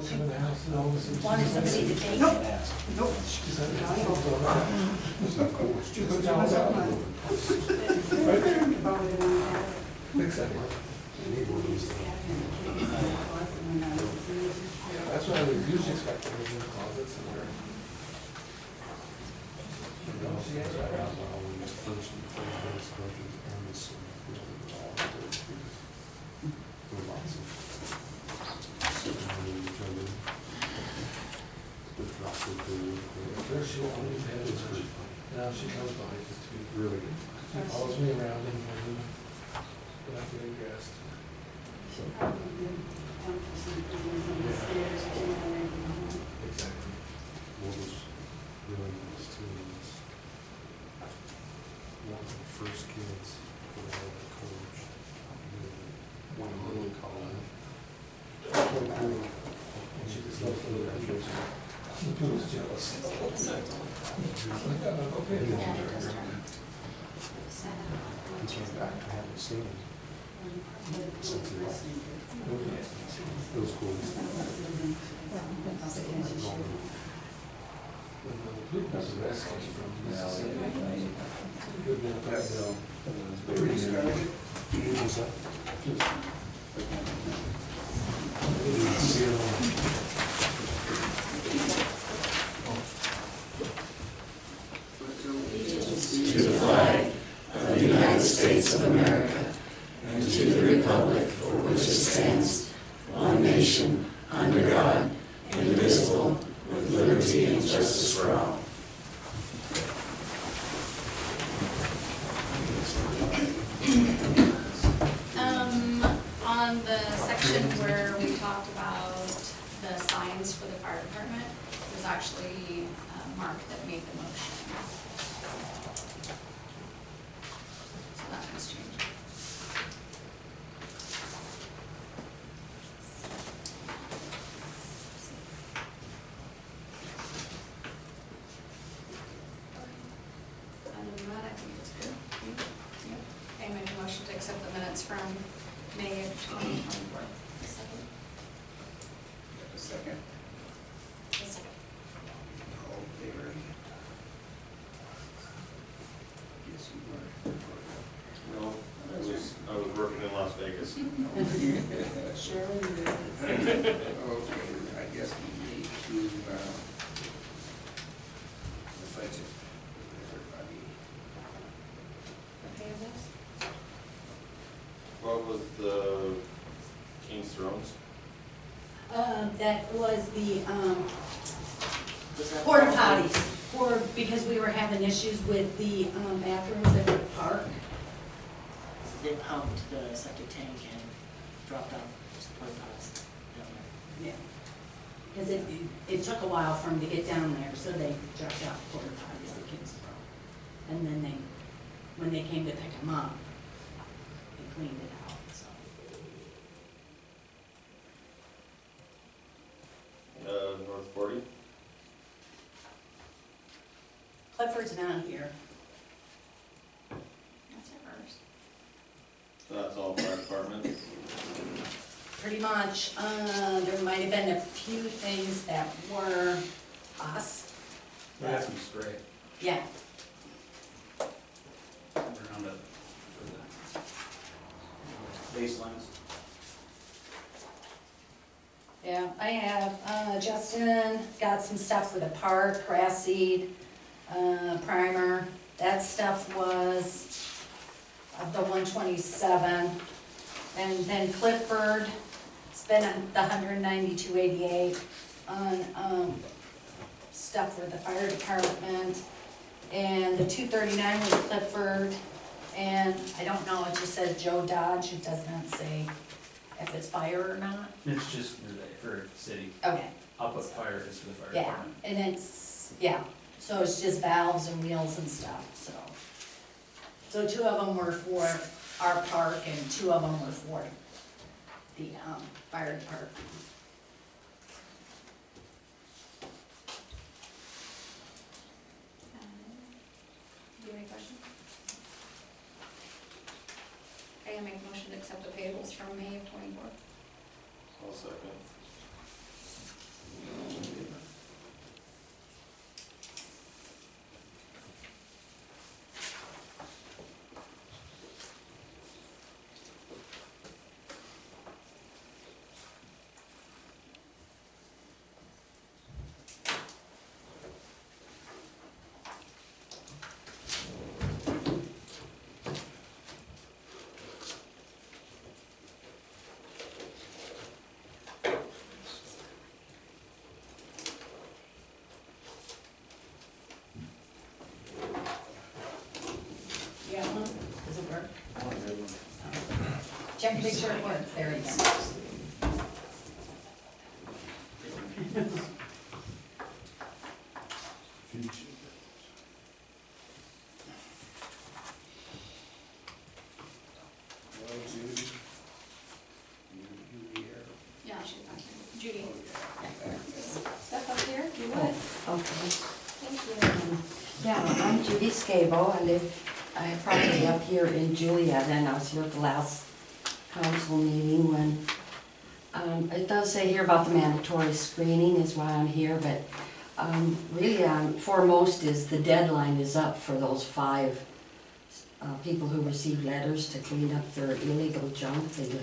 come in the house and all of a sudden. Wanted somebody to take it. Nope. She said, No, "It's you not don't. going on." She put down the Right there. Exactly. Yeah, that's what I would usually expect, in the closets and where. She has that out. First she won't leave head as much. Now she comes by just to be really good. She follows me around in the morning, but I'm getting dressed. Exactly. What was really nice too is one of the first kids that I ever coached, one of them college. And she just loves the little poodles. The poodle's jealous. I'm like, "Oh, okay." He came back, I haven't seen him since he left. It was cool. The poodle's rescued from Mississippi. Good bit of that, What's that? To the flag of the United States of America and to the republic for which it stands, one nation, under God, indivisible, with liberty and justice for all. On the section where we talked about the signs for the fire department, it was actually Mark that made the motion. So that one's changed. Other than that, I think it's good. Yep. Okay, make a motion to accept the minutes from May of 2024. Second. A second. A second. All in favor? Yes, you were. No, I was working in Las Vegas. Sure. Okay, I guess we need to, the budget, everybody. The payables? What was the King's Thrones? That was the, porta potties, because we were having issues with the, bathrooms at the park. They pumped the septic tank and dropped off porta potties down there. Yeah. Because it took a while for them to get down there, so they dropped out porta potties at Kingsborough. And then when they came to pick them up, they cleaned it out, so. North 40? Clifford's not here. That's ours. So that's all fire department? Pretty much, there might have been a few things that were us. We had some spray Yeah, around it for the baselines. yeah, I have, Justin got some stuff for the park, grass seed, primer. That stuff was of the 127. And then Clifford spent the 192.88 on, stuff for the fire department. And the 239 was Clifford, and I don't know, it just says Joe Dodge, it does not say if it's fire or not. It's just for city. Okay, I'll put fire is for the fire yeah, department. and it's, yeah, so it's just valves and wheels and stuff, so. So 2 of them were for our park and 2 of them were for the, fire department. Do you have any questions? Okay, I make a motion to accept the payables from May of 24. I'll second. Big short words, there you go. Well, Judy, you here? Yeah, she's back here. Judy. Step up here, if you would. Okay. Thank you. Yeah, I'm Judy Skabo. I have property up here in Juliaetta, and I was here at the last council meeting when, it does say here about the mandatory screening is why I'm here, but really foremost is the deadline is up for those 5 people who received letters to clean up their illegal junk they were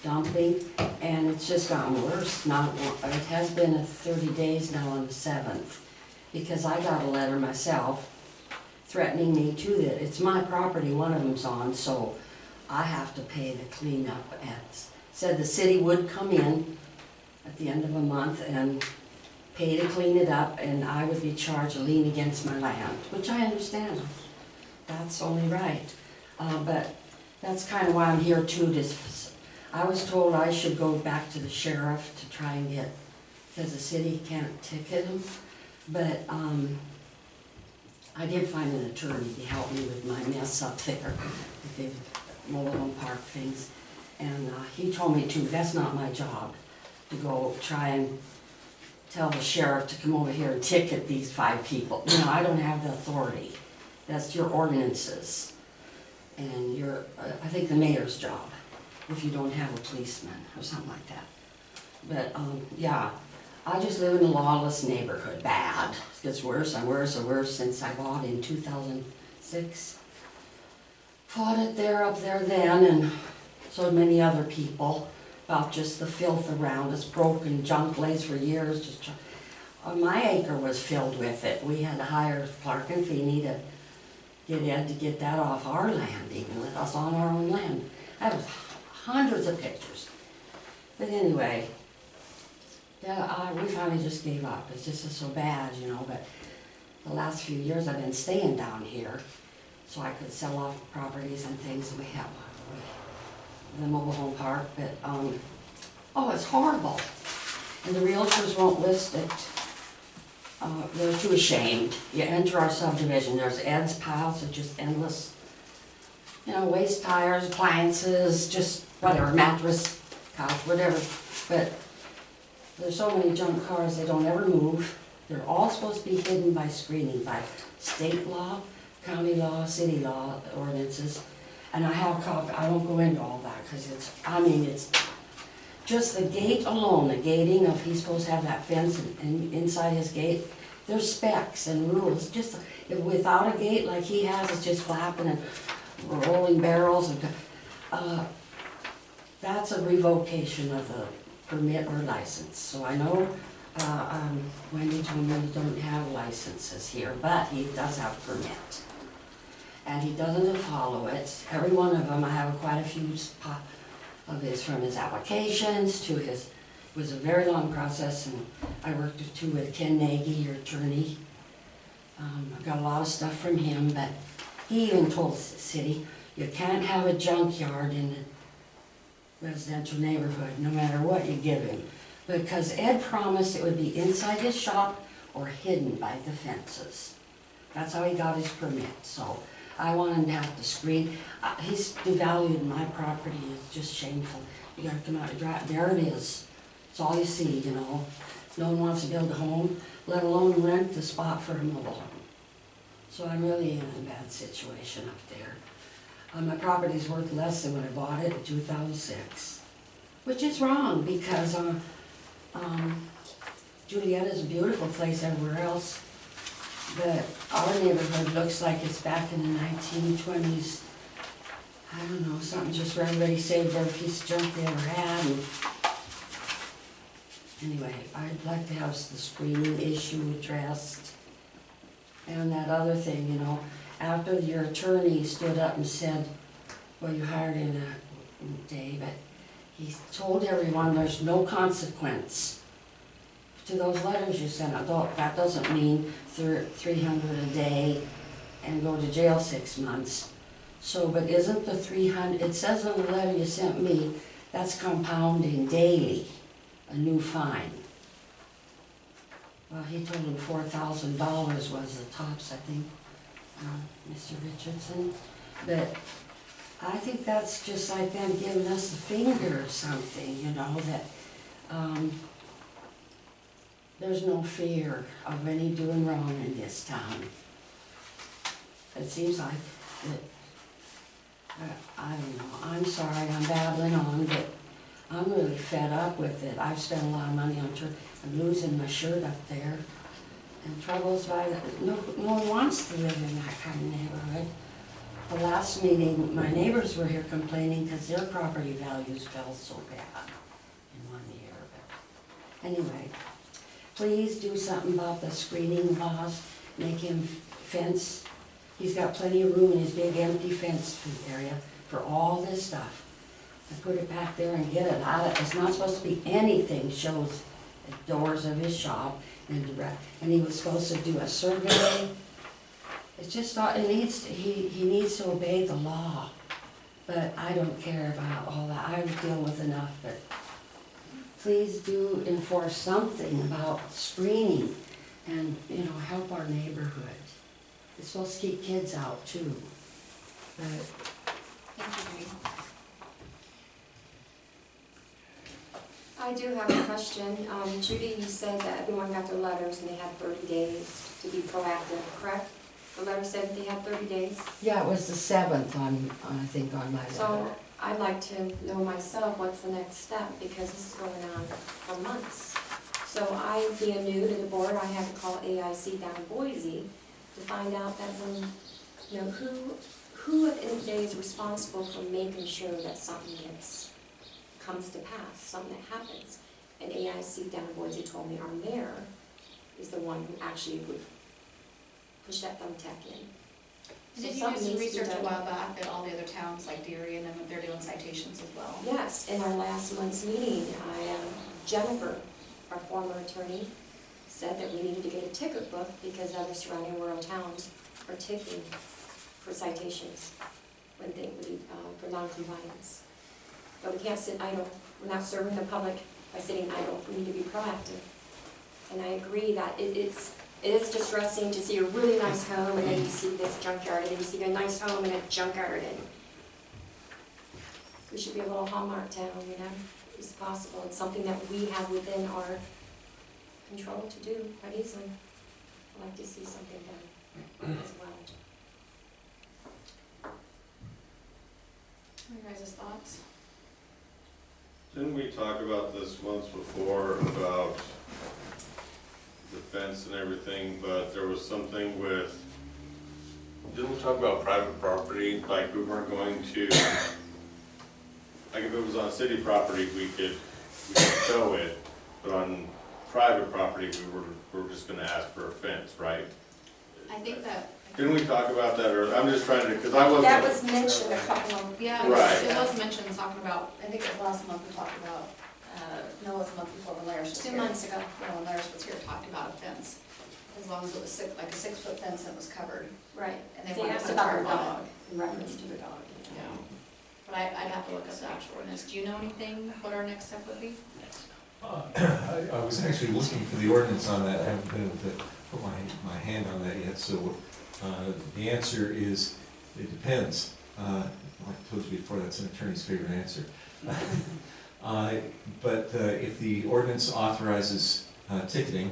dumping, and it's just gotten worse. It has been 30 days now on the 7th, because I got a letter myself threatening me too that it's my property one of them's on, so I have to pay the cleanup. Said the city would come in at the end of a month and pay to clean it up, and I would be charged a lien against my land, which I understand. That's only right. But that's kind of why I'm here too. I was told I should go back to the sheriff to try and get, because the city can't ticket them. But I did find an attorney to help me with my mess up there, with the mobile home park things. And he told me too, that's not my job, to go try and tell the sheriff to come over here and ticket these 5 people. You know, I don't have the authority. That's your ordinances. And I think the mayor's job, if you don't have a policeman or something like that. But yeah, I just live in a lawless neighborhood, bad. It gets worse and worse and worse since I bought in 2006. Fought it up there then, and so many other people, about just the filth around us, broken junk lays for years. My acre was filled with it. We had to hire Clark and Feeney to get Ed to get that off our land, even let us on our own land. I have hundreds of pictures. But anyway, yeah, we finally just gave up. It's just so bad, you know, but the last few years I've been staying down here so I could sell off properties and things. We have the mobile home park, but oh, it's horrible. And the realtors won't list it. They're too ashamed. You enter our subdivision, there's Ed's piles of just endless, you know, waste tires, appliances, just whatever, mattress, couch, whatever. But there's so many junk cars, they don't ever move. They're all supposed to be hidden by screening, by state law, county law, city law ordinances. And I have a copy. I won't go into all that because it's just the gate alone, the gating of, he's supposed to have that fence and inside his gate, there's specs and rules. Just without a gate like he has, it's just flapping and rolling barrels. And that's a revocation of the permit or license. So I know Wendy told me he don't have licenses here, but he does have a permit. And he doesn't follow it. Every one of them, I have quite a few of his, from his applications to his, it was a very long process, and I worked too with Ken Nagy, your attorney. I got a lot of stuff from him, but he even told the city, you can't have a junkyard in the residential neighborhood, no matter what you give him. Because Ed promised it would be inside his shop or hidden by the fences. That's how he got his permit, so I want him to have to screen. He's devalued my property, it's just shameful. You gotta come out and drive, there it is. It's all you see, you know. No one wants to build a home, let alone rent the spot for a mobile home. So I'm really in a bad situation up there. My property's worth less than when I bought it in 2006, which is wrong because Juliaetta is a beautiful place everywhere else, but our neighborhood looks like it's back in the 1920s. I don't know, something just where everybody saved every piece of junk they ever had. And anyway, I'd like to have the screening issue addressed. And that other thing, you know, after your attorney stood up and said, well, you hired in a day, but he told everyone there's no consequence to those letters you sent out. That doesn't mean $300 a day and go to jail 6 months. So, but isn't the 300, it says on the letter you sent me, that's compounding daily, a new fine. Well, he told him $4,000 was the tops, I think, Mr. Richardson. But I think that's just like them giving us the finger or something, you know, that there's no fear of any doing wrong in this town. It seems like that, I don't know, I'm sorry, I'm babbling on, but I'm really fed up with it. I've spent a lot of money on church. I'm losing my shirt up there. And troubles by that, no one wants to live in that kind of neighborhood. The last meeting, my neighbors were here complaining because their property values fell so bad in 1 year. But anyway, please do something about the screening laws, make him fence. He's got plenty of room in his big empty fence area for all this stuff. And put it back there and get it out of, it's not supposed to be anything shows the doors of his shop and he was supposed to do a survey. It's just not, he needs to obey the law. But I don't care about all that, I deal with enough, but please do enforce something about screening and, you know, help our neighborhood. It's supposed to keep kids out too. But Thank you, Judy. I do have a question. Judy, you said that everyone got their letters and they had 30 days to be proactive, correct? The letter said they had 30 days? yeah, it was the 7th I think on my letter. So I'd like to know myself what's the next step, because this is going on for months. So I, being new to the board, I had to call AIC down in Boise to find out that when, you know, who at the end of the day is responsible for making sure that something comes to pass, something that happens. And AIC down in Boise told me our mayor is the one who actually would push that thumbtack in. So Did you do something some needs to be research a done. while back that all the other towns like Deary and them, they're doing citations as well? Yes, in our last month's meeting, Jennifer, our former attorney, said that we needed to get a ticket book because other surrounding rural towns are ticketing for citations when they would, for non-compliance. But we can't sit idle. We're not serving the public by sitting idle. We need to be proactive. And I agree that it is distressing to see a really nice home and then you see this junkyard, and then you see a nice home and a junkyard, and we should be a little Hallmark town, you know, it's possible. It's something that we have within our control to do quite easily. I'd like to see something done as well. What are your guys' thoughts? Didn't we talk about this once before, about the fence and everything, but there was something with, didn't we talk about private property, like we weren't going to, like if it was on city property, we could tow it, but on private property, we were just gonna ask for a fence, right? I think that. Didn't we talk about that, or, I'm just trying to, because I wasn't. That was mentioned a couple of, Yeah, Right. it was mentioned, talking about, I think it was last month we talked about, no, it was the month before when Laris was here. 2 months ago. Yeah, when Laris was here, talked about a fence, as long as it was like a 6-foot fence that was covered. Right. And they They wanted asked to about our our dog. dog. In reference to the dog. Yeah. But I'd have to look up the actual ordinance. Do you know anything, what our next step would be? I was actually looking for the ordinance on that. I haven't been able to put my hand on that yet, so the answer is, it depends. Like I told you before, that's an attorney's favorite answer. But if the ordinance authorizes ticketing,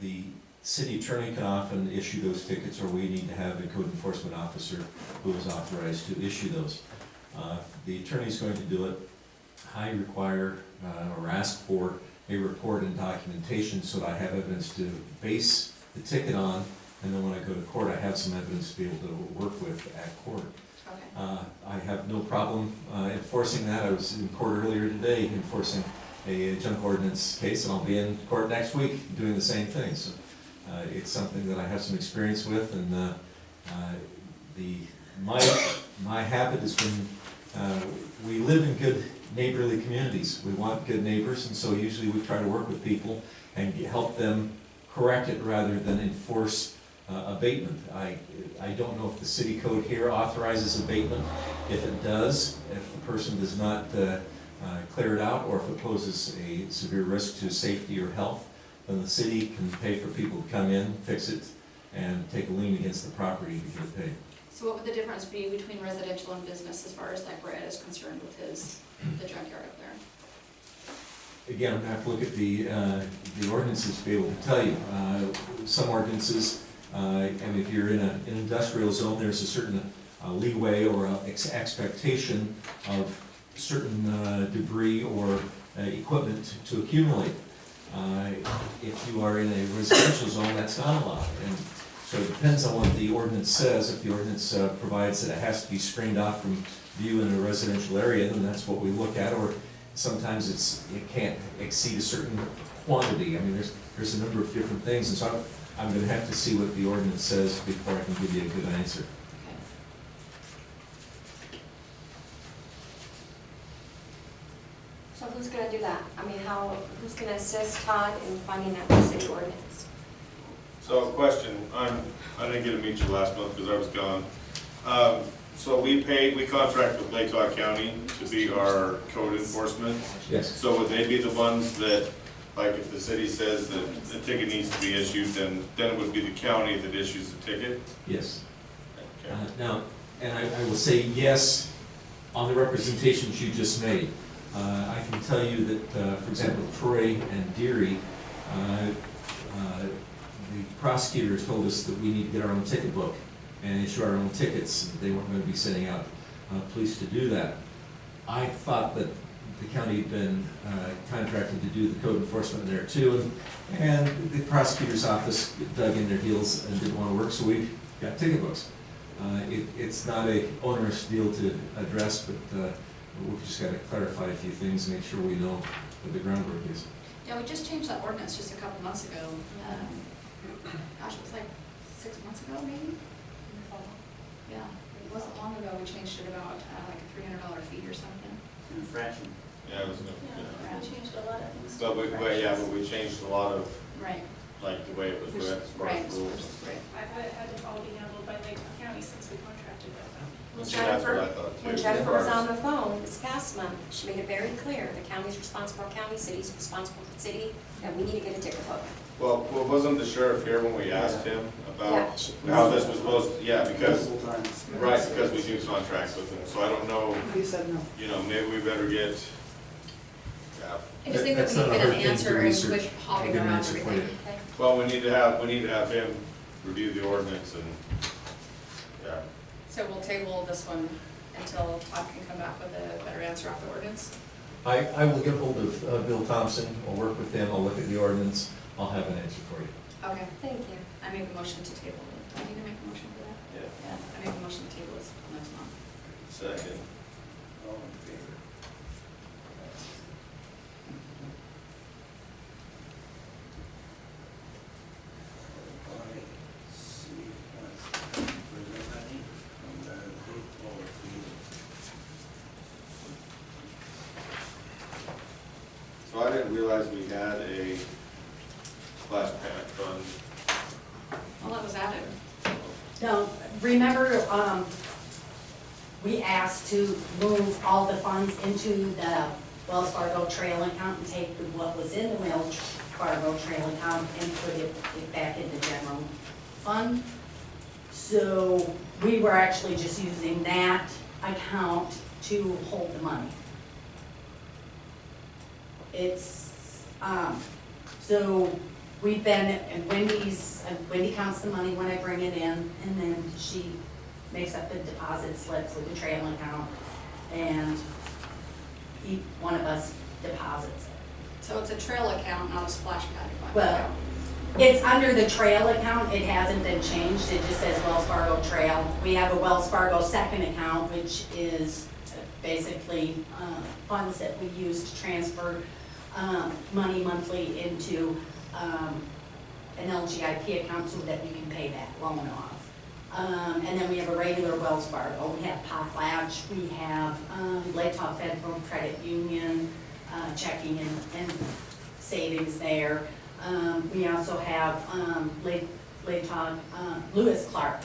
the city attorney can often issue those tickets, or we need to have a code enforcement officer who is authorized to issue those. The attorney's going to do it. I require or ask for a report and documentation so that I have evidence to base the ticket on, and then when I go to court, I have some evidence to be able to work with at court. Okay. I have no problem enforcing that. I was in court earlier today enforcing a junk ordinance case, and I'll be in court next week doing the same thing. So it's something that I have some experience with, and my habit has been, we live in good neighborly communities. We want good neighbors, and so usually we try to work with people and help them correct it rather than enforce abatement. I don't know if the city code here authorizes abatement. If it does, if the person does not clear it out, or if it poses a severe risk to safety or health, then the city can pay for people to come in, fix it, and take a lien against the property to get it paid. So what would the difference be between residential and business as far as like where Ed is concerned with the junkyard up there? Again, I'm gonna have to look at the ordinances to be able to tell you. Some ordinances, and if you're in an industrial zone, there's a certain leeway or expectation of certain debris or equipment to accumulate. If you are in a residential zone, that's not allowed. And so it depends on what the ordinance says. If the ordinance provides that it has to be screened off from view in a residential area, then that's what we look at. Or sometimes it can't exceed a certain quantity. I mean, there's a number of different things, and so I'm going to have to see what the ordinance says before I can give you a good answer. So who's gonna do that? I mean, who's gonna assist Todd in finding that for city ordinance? So question, I didn't get to meet you last month because I was gone. So we contract with Lake County to be our code enforcement. Yes. So would they be the ones that, like if the city says that the ticket needs to be issued, then it would be the county that issues the ticket? Yes. Okay. Now, and I will say yes on the representations you just made. I can tell you that, for example, Troy and Deary, the prosecutors told us that we need to get our own ticket book and issue our own tickets. They weren't going to be sending out police to do that. I thought that the county had been contracted to do the code enforcement there too, and the prosecutor's office dug in their heels and didn't want to work, so we got ticket books. It's not a onerous deal to address, but we've just got to clarify a few things and make sure we know what the groundwork is. Yeah, we just changed that ordinance just a couple months ago. Gosh, it was like 6 months ago, maybe? Yeah, it wasn't long ago. We changed it about like a $300 fee or something. Infraction. Yeah, it was, Yeah, we changed a lot of things. but we changed a lot of, Right. like the way it was read as far Right, as rules. right. I've had it all be handled by Lake County since we contracted with them. Well, See, that's what I Jennifer, thought too. when Jennifer was on the phone this past month, she made it very clear, the county's responsible, county, city's responsible for the city, and we need to get a ticket book. Well, wasn't the sheriff here when we asked him Yeah, about how this was supposed to, yeah, because, right, because we do contracts with him, so I don't know, He said no. you know, maybe we better get, yeah. I just think that That's we not a need hard an thing to answer and research. quit hopping I'll get an around answer for everything. you. Okay. Well, we need to have him review the ordinance and, yeah. So we'll table this one until Todd can come back with a better answer off the ordinance? I will get hold of Bill Thompson. I'll work with him. I'll look at the ordinance. I'll have an answer for you. Okay. Thank you. I make a motion to table it. Do I need to make a motion for that? Yeah. Yeah, I make a motion to table this next month. Second. All in favor? Alright, see what's coming for the money from the big ball field. So I didn't realize we had a splash pad fund. Well, that was added. No, remember, we asked to move all the funds into the Wells Fargo trail account and take what was in the Wells Fargo trail account and put it back in the general fund. So we were actually just using that account to hold the money. It's, so we've been, and Wendy counts the money when I bring it in, and then she makes up the deposit slip for the trail account, and each one of us deposits it. So it's a trail account, not a splash pad account. Well, it's under the trail account, it hasn't been changed, it just says Wells Fargo Trail. We have a Wells Fargo second account, which is basically funds that we use to transfer money monthly into an LGIP account so that we can pay that loan off. And then we have a regular Wells Fargo, we have Potlatch, we have Latah Federal Credit Union, checking and savings there. We also have Lake Hog, Lewis Clark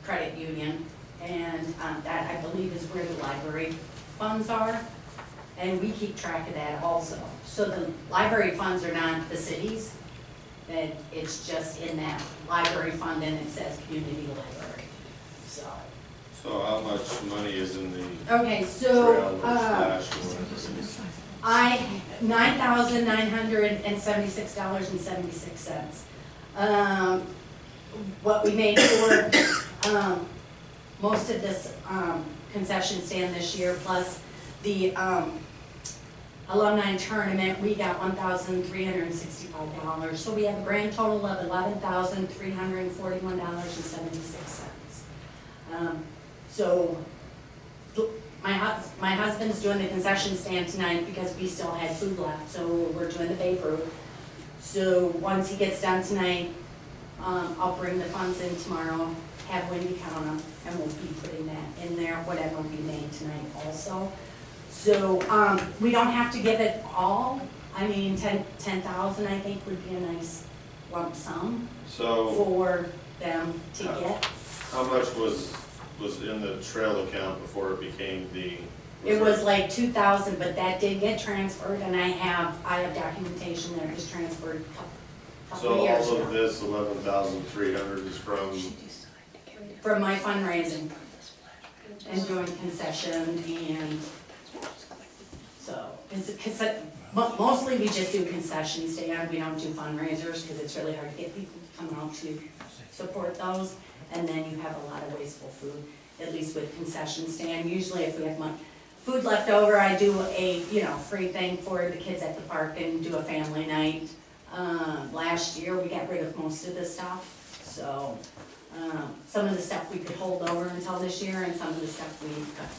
Credit Union, and that I believe is where the library funds are, and we keep track of that also. So the library funds are not the city's, that it's just in that library fund, and it says community library, so. So how much money is in the Okay, so, trail or slash or $9,976.76. What we made for, most of this, concession stand this year, plus the, alumni tournament, we got $1,365. So we have a grand total of $11,341.76. So my husband's doing the concession stand tonight because we still had food left, so we're doing the Babe Ruth. So once he gets done tonight, I'll bring the funds in tomorrow, have Wendy count them, and we'll be putting that in there, whatever we made tonight also. So, we don't have to give it all. I mean, 10,000 I think would be a nice lump sum so for them to get. how much was in the trail account before it became the? It was like 2,000, but that did get transferred, and I have documentation that it was transferred a couple So years all ago. of this 11,300 is from, From my fundraising and doing concession and so, mostly we just do concession stand, we don't do fundraisers because it's really hard to get people to come out to support those. And then you have a lot of wasteful food, at least with concession stand. Usually if we have food left over, I do a, free thing for the kids at the park and do a family night. Last year we got rid of most of the stuff, so some of the stuff we could hold over until this year and some of the stuff we cut.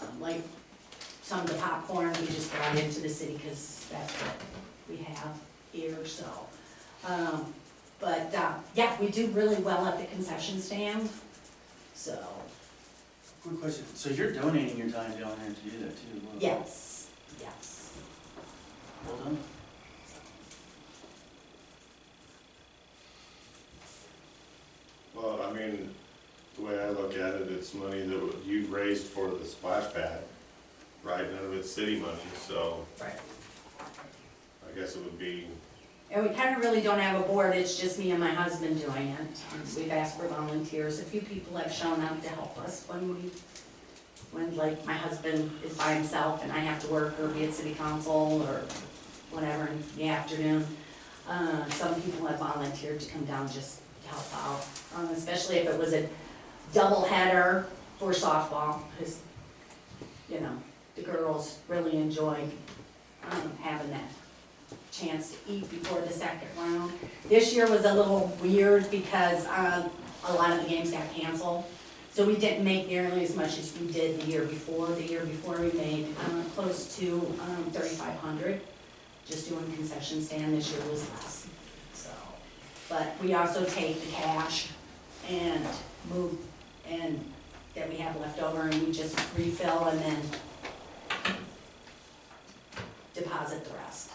So, like some of the popcorn we just brought into the city because that's what we have here, so. Yeah, we do really well at the concession stand, so. Quick question, so you're donating your time down there to do that too? Well, Yes. Well done. well, I mean, the way I look at it, it's money that you raised for the splash pad, right? None of it's city money, so Right. I guess it would be, And we kind of really don't have a board, it's just me and my husband doing it. We've asked for volunteers, a few people have shown up to help us when like my husband is by himself and I have to work or be at city council or whatever in the afternoon. Some people have volunteered to come down just to help out, especially if it was a double header for softball, because, the girls really enjoy having that chance to eat before the second round. This year was a little weird because a lot of the games got canceled. So we didn't make nearly as much as we did the year before. The year before we made close to 3,500 just doing concession stand. This year was less. So, but we also take the cash and move and that we have left over and we just refill and then deposit the rest.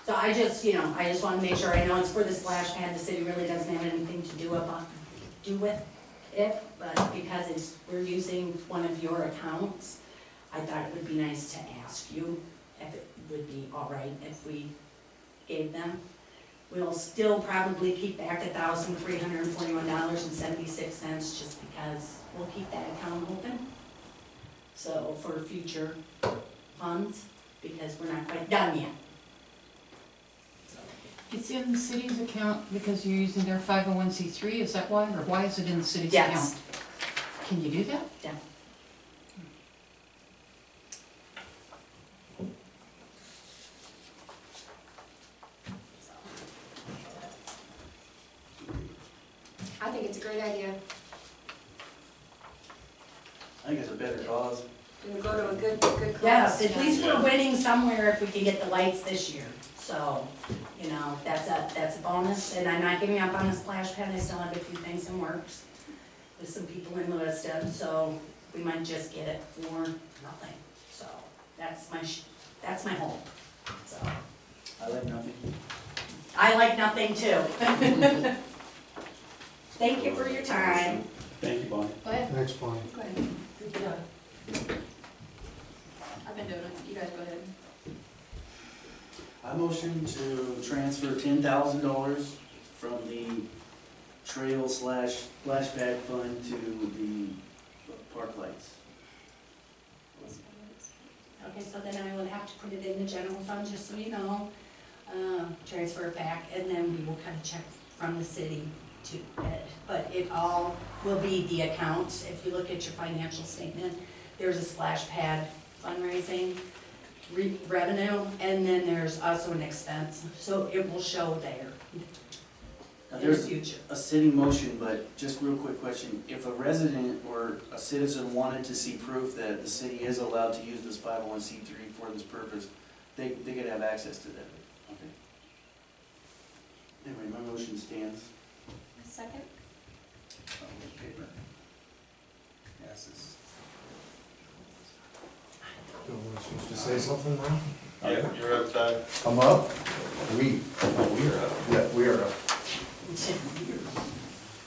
So I just, I just want to make sure, I know it's for the splash pad, the city really doesn't have anything to do with it, but because we're using one of your accounts, I thought it would be nice to ask you if it would be all right if we gave them. We'll still probably keep back $1,341.76 just because we'll keep that account open. So for future funds, because we're not quite done yet. It's in the city's account because you're using their 501c3, is that why? Or why is it in the city's account? Yes. Can you do that? Yeah. I think it's a great idea. I think it's a better cause. We'll go to a good cause. Yes, at least we're winning somewhere if we can get the lights this year. So, that's a bonus, and I'm not giving up on the splash pad, I still have a few things in works with some people in Lewiston, so we might just get it for nothing. So, that's my hope, so. I like nothing. I like nothing too. Thank you for your time. Thank you, Bonnie. Go ahead. Thanks, Bonnie. Go ahead. I've been doing it. You guys go ahead. I motion to transfer $10,000 from the trail / splash pad fund to the park lights. Okay, so then I will have to put it in the general fund, just so you know, transfer it back, and then we will cut a check from the city to Ed. But it all will be the accounts. If you look at your financial statement, there's a splash pad fundraising revenue, and then there's also an expense, so it will show there Now, in the there's future. a city motion, but just real quick question. If a resident or a citizen wanted to see proof that the city is allowed to use this 501c3 for this purpose, they could have access to that. Okay. Anyway, my motion stands. A second? Paper. Passes. Am I supposed to say something now? Yeah, you're out of time. I'm up? We We're up. Yeah, we are up.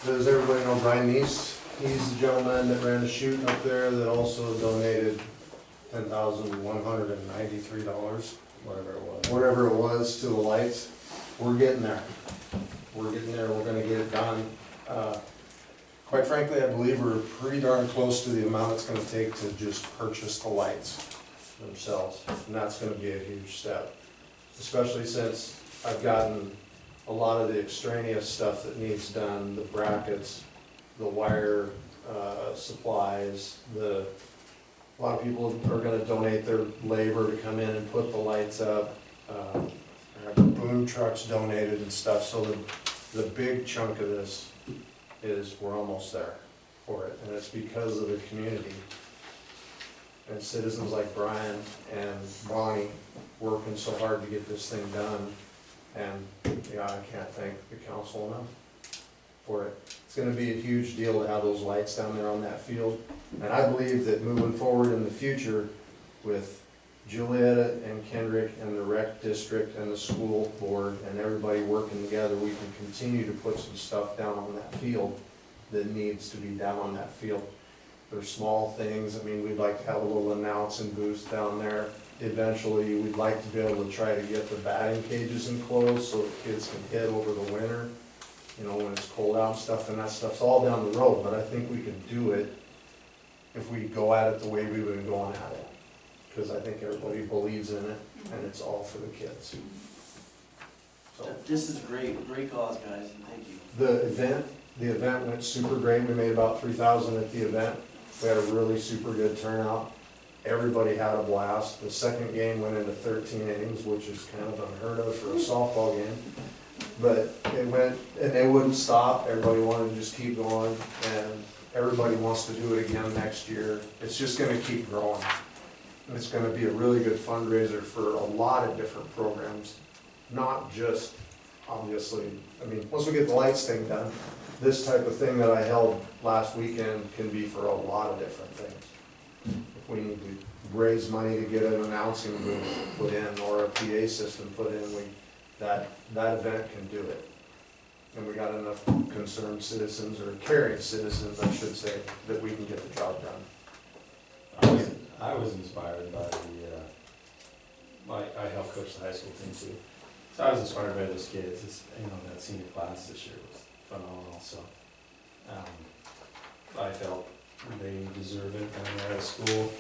Does everybody know Brian Neese? He's the gentleman that ran the shooting up there that also donated $10,193, whatever it was, to the lights. We're getting there. We're getting there. We're gonna get it done. Quite frankly, I believe we're pretty darn close to the amount it's gonna take to just purchase the lights themselves. And that's gonna be a huge step, especially since I've gotten a lot of the extraneous stuff that needs done, the brackets, the wire supplies, a lot of people are gonna donate their labor to come in and put the lights up. The boom trucks donated and stuff, so the big chunk of this is we're almost there for it, and it's because of the community and citizens like Brian and Bonnie working so hard to get this thing done. And yeah, I can't thank the council enough for it. It's gonna be a huge deal to have those lights down there on that field. And I believe that moving forward in the future with Juliaetta and Kendrick and the rec district and the school board and everybody working together, we can continue to put some stuff down on that field that needs to be down on that field. There's small things. I mean, we'd like to have a little announcing booth down there. Eventually, we'd like to be able to try to get the batting cages enclosed so that kids can hit over the winter, you know, when it's cold out and stuff, and that stuff's all down the road, but I think we can do it if we go at it the way we've been going at it. Because I think everybody believes in it, and it's all for the kids. So This is great cause, guys, and thank you. the event went super great. We made about 3,000 at the event. We had a really super good turnout. Everybody had a blast. The second game went into 13 innings, which is kind of unheard of for a softball game. But it went, and they wouldn't stop. Everybody wanted to just keep going, and everybody wants to do it again next year. It's just gonna keep growing. It's gonna be a really good fundraiser for a lot of different programs, not just, obviously, I mean, once we get the lights thing done, this type of thing that I held last weekend can be for a lot of different things. If we need to raise money to get an announcing booth put in or a PA system put in, that event can do it. And we got enough concerned citizens, or caring citizens, I should say, that we can get the job done. I was inspired by I helped coach the high school team too. So I was inspired by those kids. That senior class this year was phenomenal, so I felt they deserve it when they're out of school.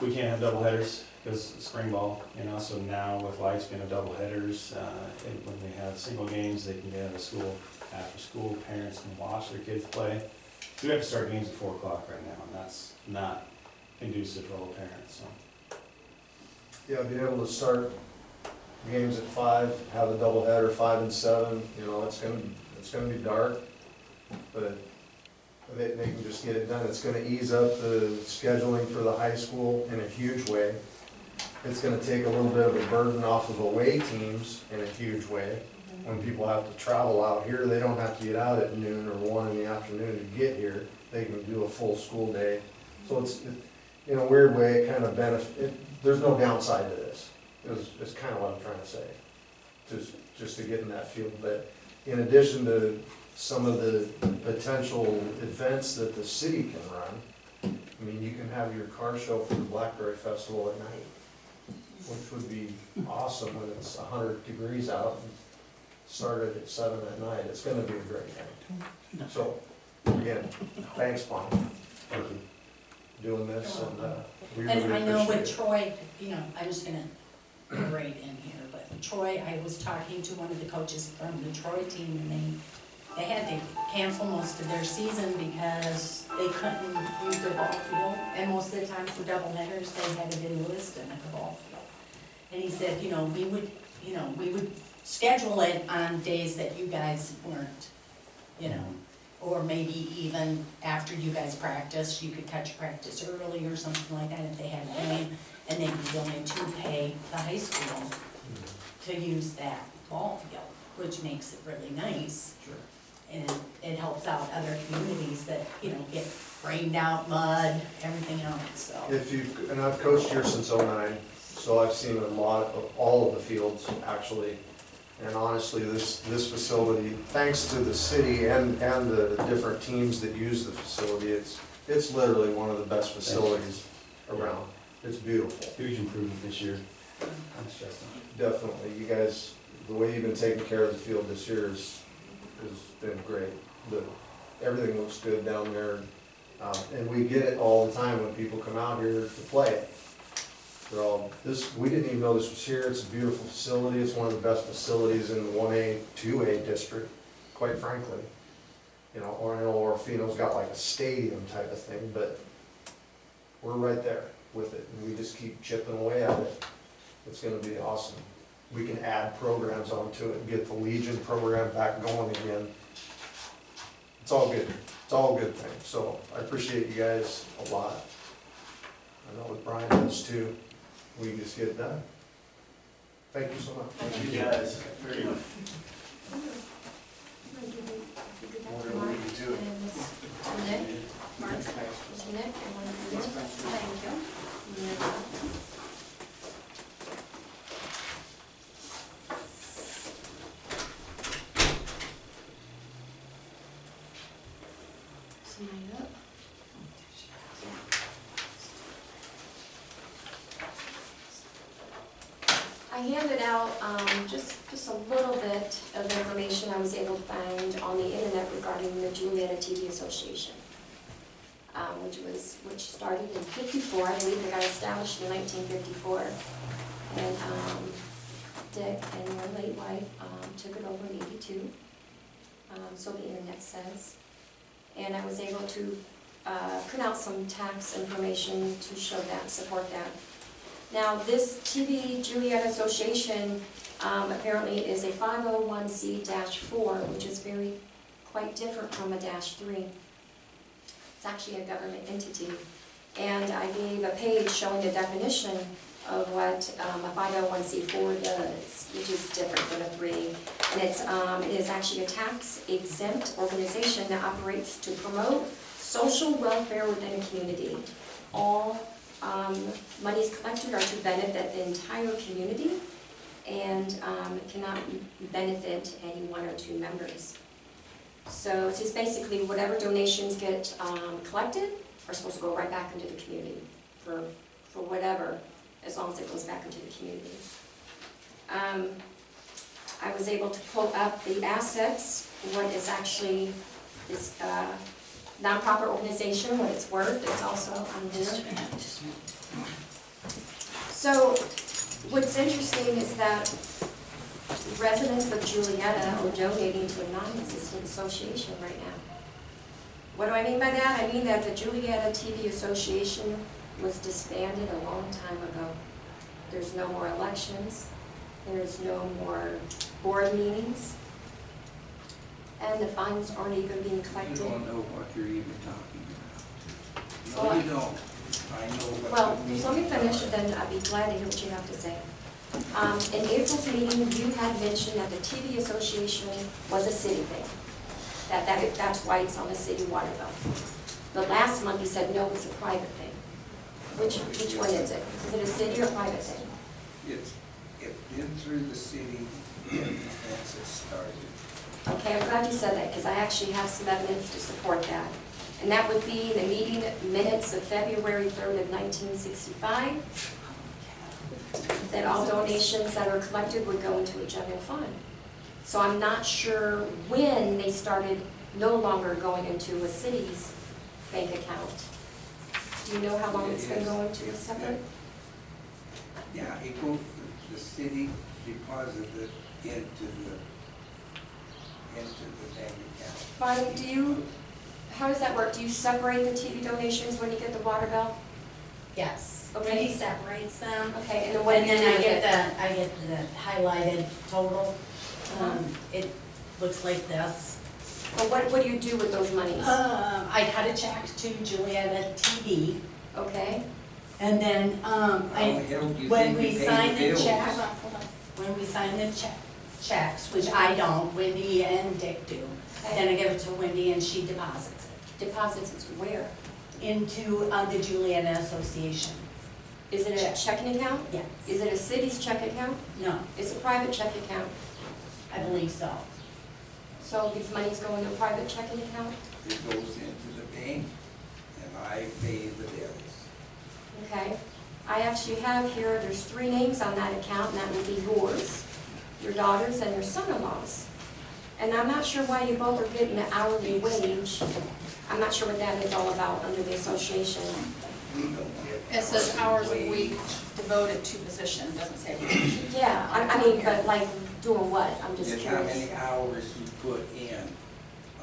We can't have double headers because of spring ball, so now with lights being a double headers, and when they have single games, they can get out of school after school. Parents can watch their kids play. So we have to start games at 4 o'clock right now, and that's not conducive for all parents, so. Yeah, being able to start games at 5, have a doubleheader 5 and 7, it's gonna be dark, but they can just get it done. It's gonna ease up the scheduling for the high school in a huge way. It's gonna take a little bit of a burden off of away teams in a huge way. When people have to travel out here, they don't have to get out at noon or 1 in the afternoon to get here. They can do a full school day. So it's, in a weird way, it kind of there's no downside to this, is kind of what I'm trying to say. just to get in that field. But in addition to some of the potential events that the city can run, I mean, you can have your car show for the Blackberry Festival at night, which would be awesome when it's 100 degrees out and started at 7 at night. It's gonna be a great thing. So, again, thanks, Bonnie, for doing this, and we really And I know with appreciate it. Troy, you know, I'm just gonna narrate in here, but Troy, I was talking to one of the coaches from the Troy team, and they had to cancel most of their season because they couldn't use their ball field, and most of the time for doubleheaders, they had it in Lewiston at the ball field. And he said, we would schedule it on days that you guys weren't, or maybe even after you guys practice, you could catch practice early or something like that if they had a game, and they'd be willing to pay the high school to use that ball field, which makes it really nice. Sure. And it helps out other communities that, get rained out, mud, everything else, so. And I've coached here since '09, so I've seen a lot of, all of the fields, actually. And honestly, this facility, thanks to the city and the different teams that use the facility, it's literally one of the best facilities around. It's beautiful. Huge improvement this year. Thanks, Justin. Definitely. You guys, the way you've been taking care of the field this year has been great. Everything looks good down there. And we get it all the time when people come out here to play. We didn't even know this was here. It's a beautiful facility. It's one of the best facilities in the 1A, 2A district, quite frankly. Or I know Orofino's got like a stadium type of thing, but we're right there with it, and we just keep chipping away at it. It's gonna be awesome. We can add programs onto it and get the Legion program back going again. It's all good. It's all a good thing. So I appreciate you guys a lot. I know that Brian does too. We can just get it done. Thank you so much. Thank you guys very much. Whatever we can do. Nick, Mark, Nick, and one for you. Thank you. Sign up. I handed out just a little bit of information I was able to find on the internet regarding the Juliaetta TV Association, which started in '54. I believe it got established in 1954, and Dick and your late wife took it over in '82. So the internet says, and I was able to print out some tax information to show that, support that. Now, this TV Juliaetta Association apparently is a 501c-4, which is quite different from a -3. It's actually a government entity. And I gave a page showing the definition of what a 501c4 does, which is different than a 3. And it is actually a tax-exempt organization that operates to promote social welfare within a community. All monies collected are to benefit the entire community, and it cannot benefit any one or two members. So it's just basically whatever donations get collected are supposed to go right back into the community for whatever, as long as it goes back into the community. I was able to pull up the assets, what is actually this nonprofit organization, what it's worth. It's also on here. So what's interesting is that residents of Juliaetta are donating to a non-existent association right now. What do I mean by that? I mean that the Juliaetta TV Association was disbanded a long time ago. There's no more elections. There's no more board meetings. And the funds aren't even being collected. You don't know what you're even talking about. Well, No, you don't. I know what Well, you mean. just let me finish, and then I'd be glad to hear what you have to say. In April's meeting, you had mentioned that the TV Association was a city thing. That's why it's on the city water bill. The last month you said, no, it's a private thing. Which one is it? Is it a city or private thing? It's been through the city get the fences started. Okay, I'm glad you said that, because I actually have some evidence to support that. And that would be the meeting minutes of February 3rd of 1965, that all donations that are collected would go into a general fund. So I'm not sure when they started no longer going into a city's bank account. Do you know how long it's been going to a separate? Yeah, it goes, the city deposited it into the bank account. Bonnie, do you, how does that work? Do you separate the TV donations when you get the water bill? Yes. Okay. Wendy separates them. Okay, and then what And do you then do I with get it? the, I get the highlighted total. It looks like this. Well, what do you do with those monies? I cut a check to Juliaetta TV, Okay, and then, How the hell do you when think we you pay sign the the bills? check, when we sign the checks, which I don't, Wendy and Dick do, then I give it to Wendy and she deposits it deposits it where? into the Juliaetta Association. Is it a checking account? Yeah, Is it a city's check account? no, It's a private check account. I believe so. So these monies go into a private checking account? It goes into the bank, and I pay the bills. Okay. I actually have here, there's 3 names on that account, and that would be yours, your daughter's, and your son-in-law's. And I'm not sure why you both are getting an hourly wage. I'm not sure what that is all about under the association. We don't get. It says hours a week devoted to position, it doesn't say position. Yeah, I mean, but like, doing what? I'm just It's how curious. many hours you put in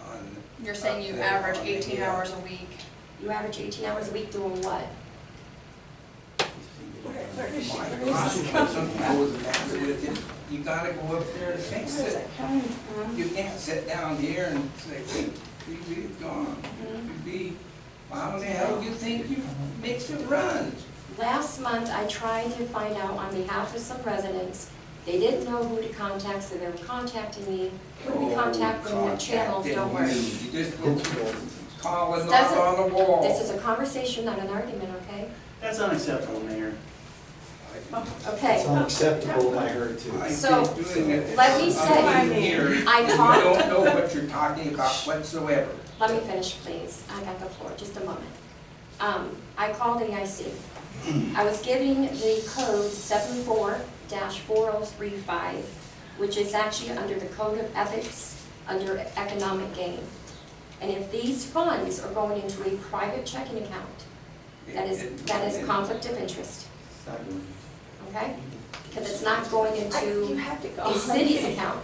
on. You're saying you up there average on the 18 hill. hours a week. You average 18 hours a week doing what? My gosh, something goes the matter with it, you gotta go up there to fix it. You can't sit down here and say, wait, it's gone. It could be, how the hell do you think you makes it run? Last month, I tried to find out on behalf of some residents. They didn't know who to contact, so they were contacting me. Who do we contact when the channels don't work? You just go call and knock Doesn't- on the wall. This is a conversation, not an argument, okay? That's unacceptable, Mayor. Okay, It's unacceptable by her too. I've So, been doing it let me for say, 8 years. I You talked- don't know what you're talking about whatsoever. let me finish, please. I got the floor, just a moment. I called AIC. I was given the code 74-4035, which is actually under the Code of Ethics, under economic gain. And if these funds are going into a private checking account, that is a conflict of interest, It's not good. okay? Because it's not going You into have to go. a city's account.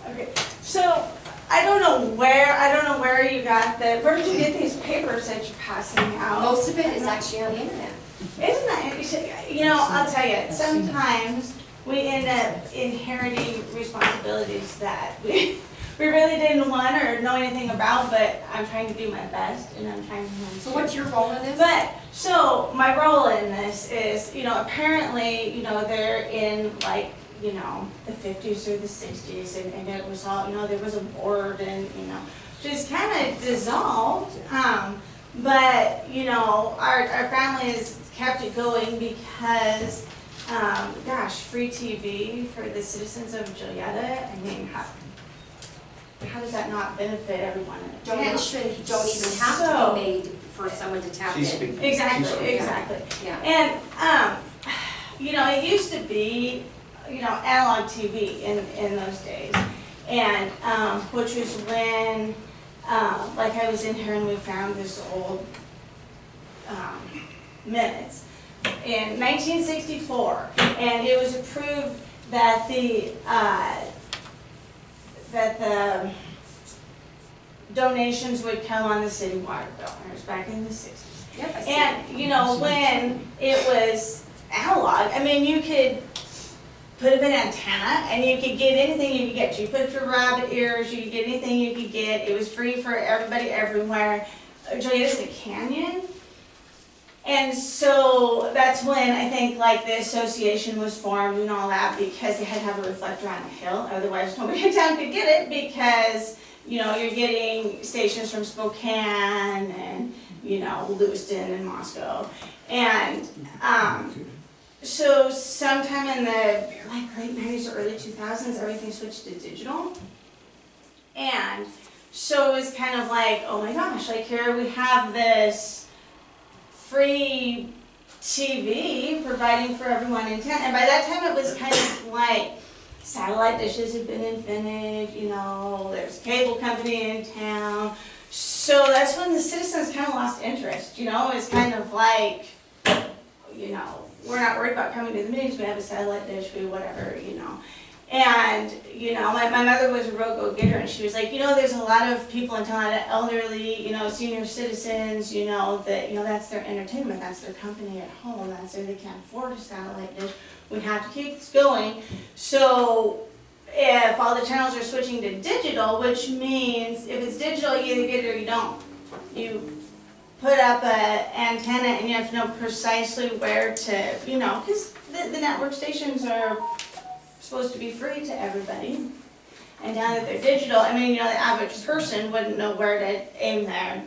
Okay, so I don't know where you got where did you get these papers that you're passing out? Most of it is actually on the internet. Isn't that, you know, I'll tell you, sometimes we end up inheriting responsibilities that we really didn't want or know anything about, but I'm trying to do my best and I'm trying to. So what's your role in this? But, so my role in this is, you know, apparently, you know, they're in like, you know, the 50s or the 60s and it was all, you know, there was a board and, you know, just kind of dissolved. But, you know, our family has kept it going because, gosh, free TV for the citizens of Juliaetta, I mean, how does that not benefit everyone in the town? Donations don't even have to be made for someone to tap She's in. speaking. Exactly, exactly. Yeah. And, you know, it used to be, you know, analog TV in those days. And, which was when, like I was in here and we found this old, minutes in 1964. And it was approved that the donations would come on the city water bill. It was back in the 60s. Yep, I see. And, you know, when it was analog, I mean, you could put up an antenna and you could get anything you could get. You put up your rabbit ears, you could get anything you could get. It was free for everybody everywhere. Juliaetta's a canyon. And so that's when I think like the association was formed and all that, because they had to have a reflector on the hill. Otherwise nobody in town could get it, because, you know, you're getting stations from Spokane and, you know, Lewiston and Moscow. And so sometime in the like late 90s or early 2000s, everything switched to digital. And so it was kind of like, oh my gosh, like here we have this free TV providing for everyone in town. And by that time it was kind of like satellite dishes had been invented, you know, there's a cable company in town. So that's when the citizens kind of lost interest, you know, it's kind of like, you know, we're not worried about coming to the meetings, we have a satellite dish, we whatever, you know. And, you know, my mother was a real go-getter, and she was like, you know, there's a lot of people in town, elderly, you know, senior citizens, you know, that, you know, that's their entertainment, that's their company at home, that's if they can't afford a satellite dish, we have to keep this going. So if all the channels are switching to digital, which means if it's digital, you either get it or you don't. You put up an antenna and you have to know precisely where to, you know, because the network stations are supposed to be free to everybody. And now that they're digital, I mean, you know, the average person wouldn't know where to aim their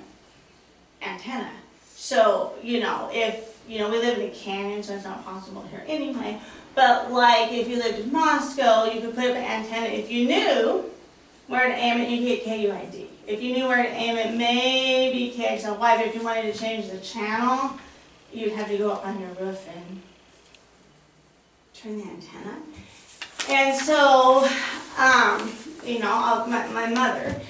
antenna. So, you know, if, you know, we live in a canyon, so it's not possible here anyway, but like if you lived in Moscow, you could put up an antenna. If you knew where to aim it, you could get KUID. If you knew where to aim it, maybe KXLY, but if you wanted to change the channel, you'd have to go up on your roof and turn the antenna. And so, you know, my mother,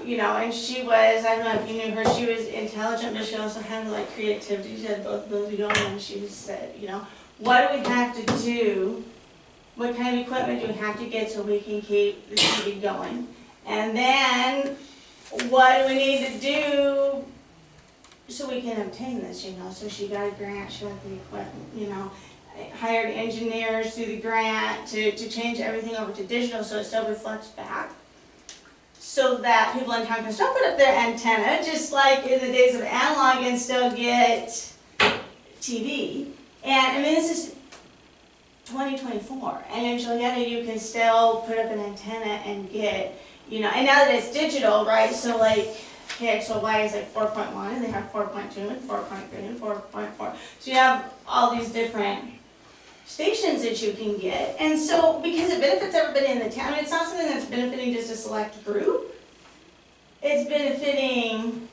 you know, and she was, I don't know if you knew her, she was intelligent, but she also had like creativity. She had both of those going, and she said, you know, what do we have to do? What kind of equipment do we have to get so we can keep the TV going? And then, what do we need to do so we can obtain this, you know? So she got a grant, she got the equipment, you know. Hired engineers through the grant to change everything over to digital so it still reflects back, so that people in town can still put up their antenna, just like in the days of analog, and still get TV. And I mean, this is 2024, and in Juliaetta you can still put up an antenna and get, you know, and now that it's digital, right, so like KXLY is like 4.1, and they have 4.2 and 4.3 and 4.4. So you have all these different stations that you can get. And so, because it benefits everybody in the town, it's not something that's benefiting just a select group. It's benefiting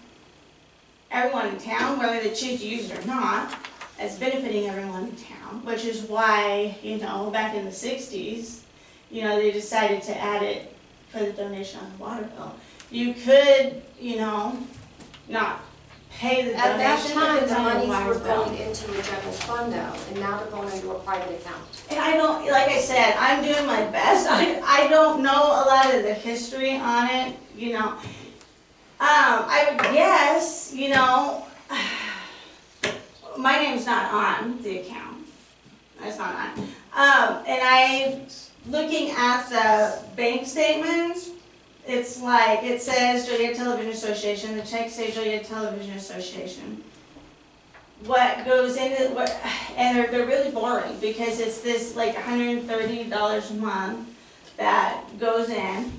everyone in town, whether they choose to use it or not. It's benefiting everyone in town, which is why, you know, back in the 60s, you know, they decided to add it for the donation on the water bill. You could, you know, not pay the donation. At that time, if it's the on your monies water were bill. going into the general fund now, and now they're going into a private account. And I don't, like I said, I'm doing my best. I don't know a lot of the history on it, you know. I would guess, you know, my name's not on the account. It's not on. And looking at the bank statements, it's like, it says Juliaetta Television Association, the checks say Juliaetta Television Association. What goes into, and they're really boring, because it's this like $130 a month that goes in.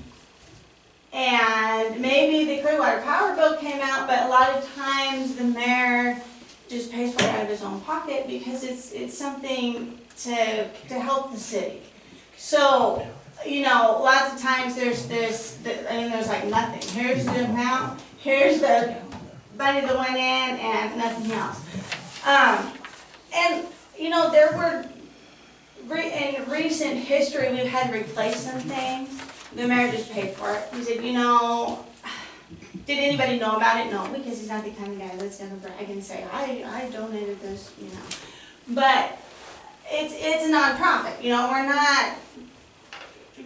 And maybe the Clearwater Power bill came out, but a lot of times the mayor just pays for it out of his own pocket, because it's something to help the city. So, you know, lots of times there's like nothing. Here's the amount, here's the money that went in, and nothing else. And, you know, there were, in recent history, we've had to replace some things. The mayor just paid for it. He said, you know, did anybody know about it? No, because he's not the kind of guy that's gonna brag and say, I donated this, you know. But it's a nonprofit, you know, we're not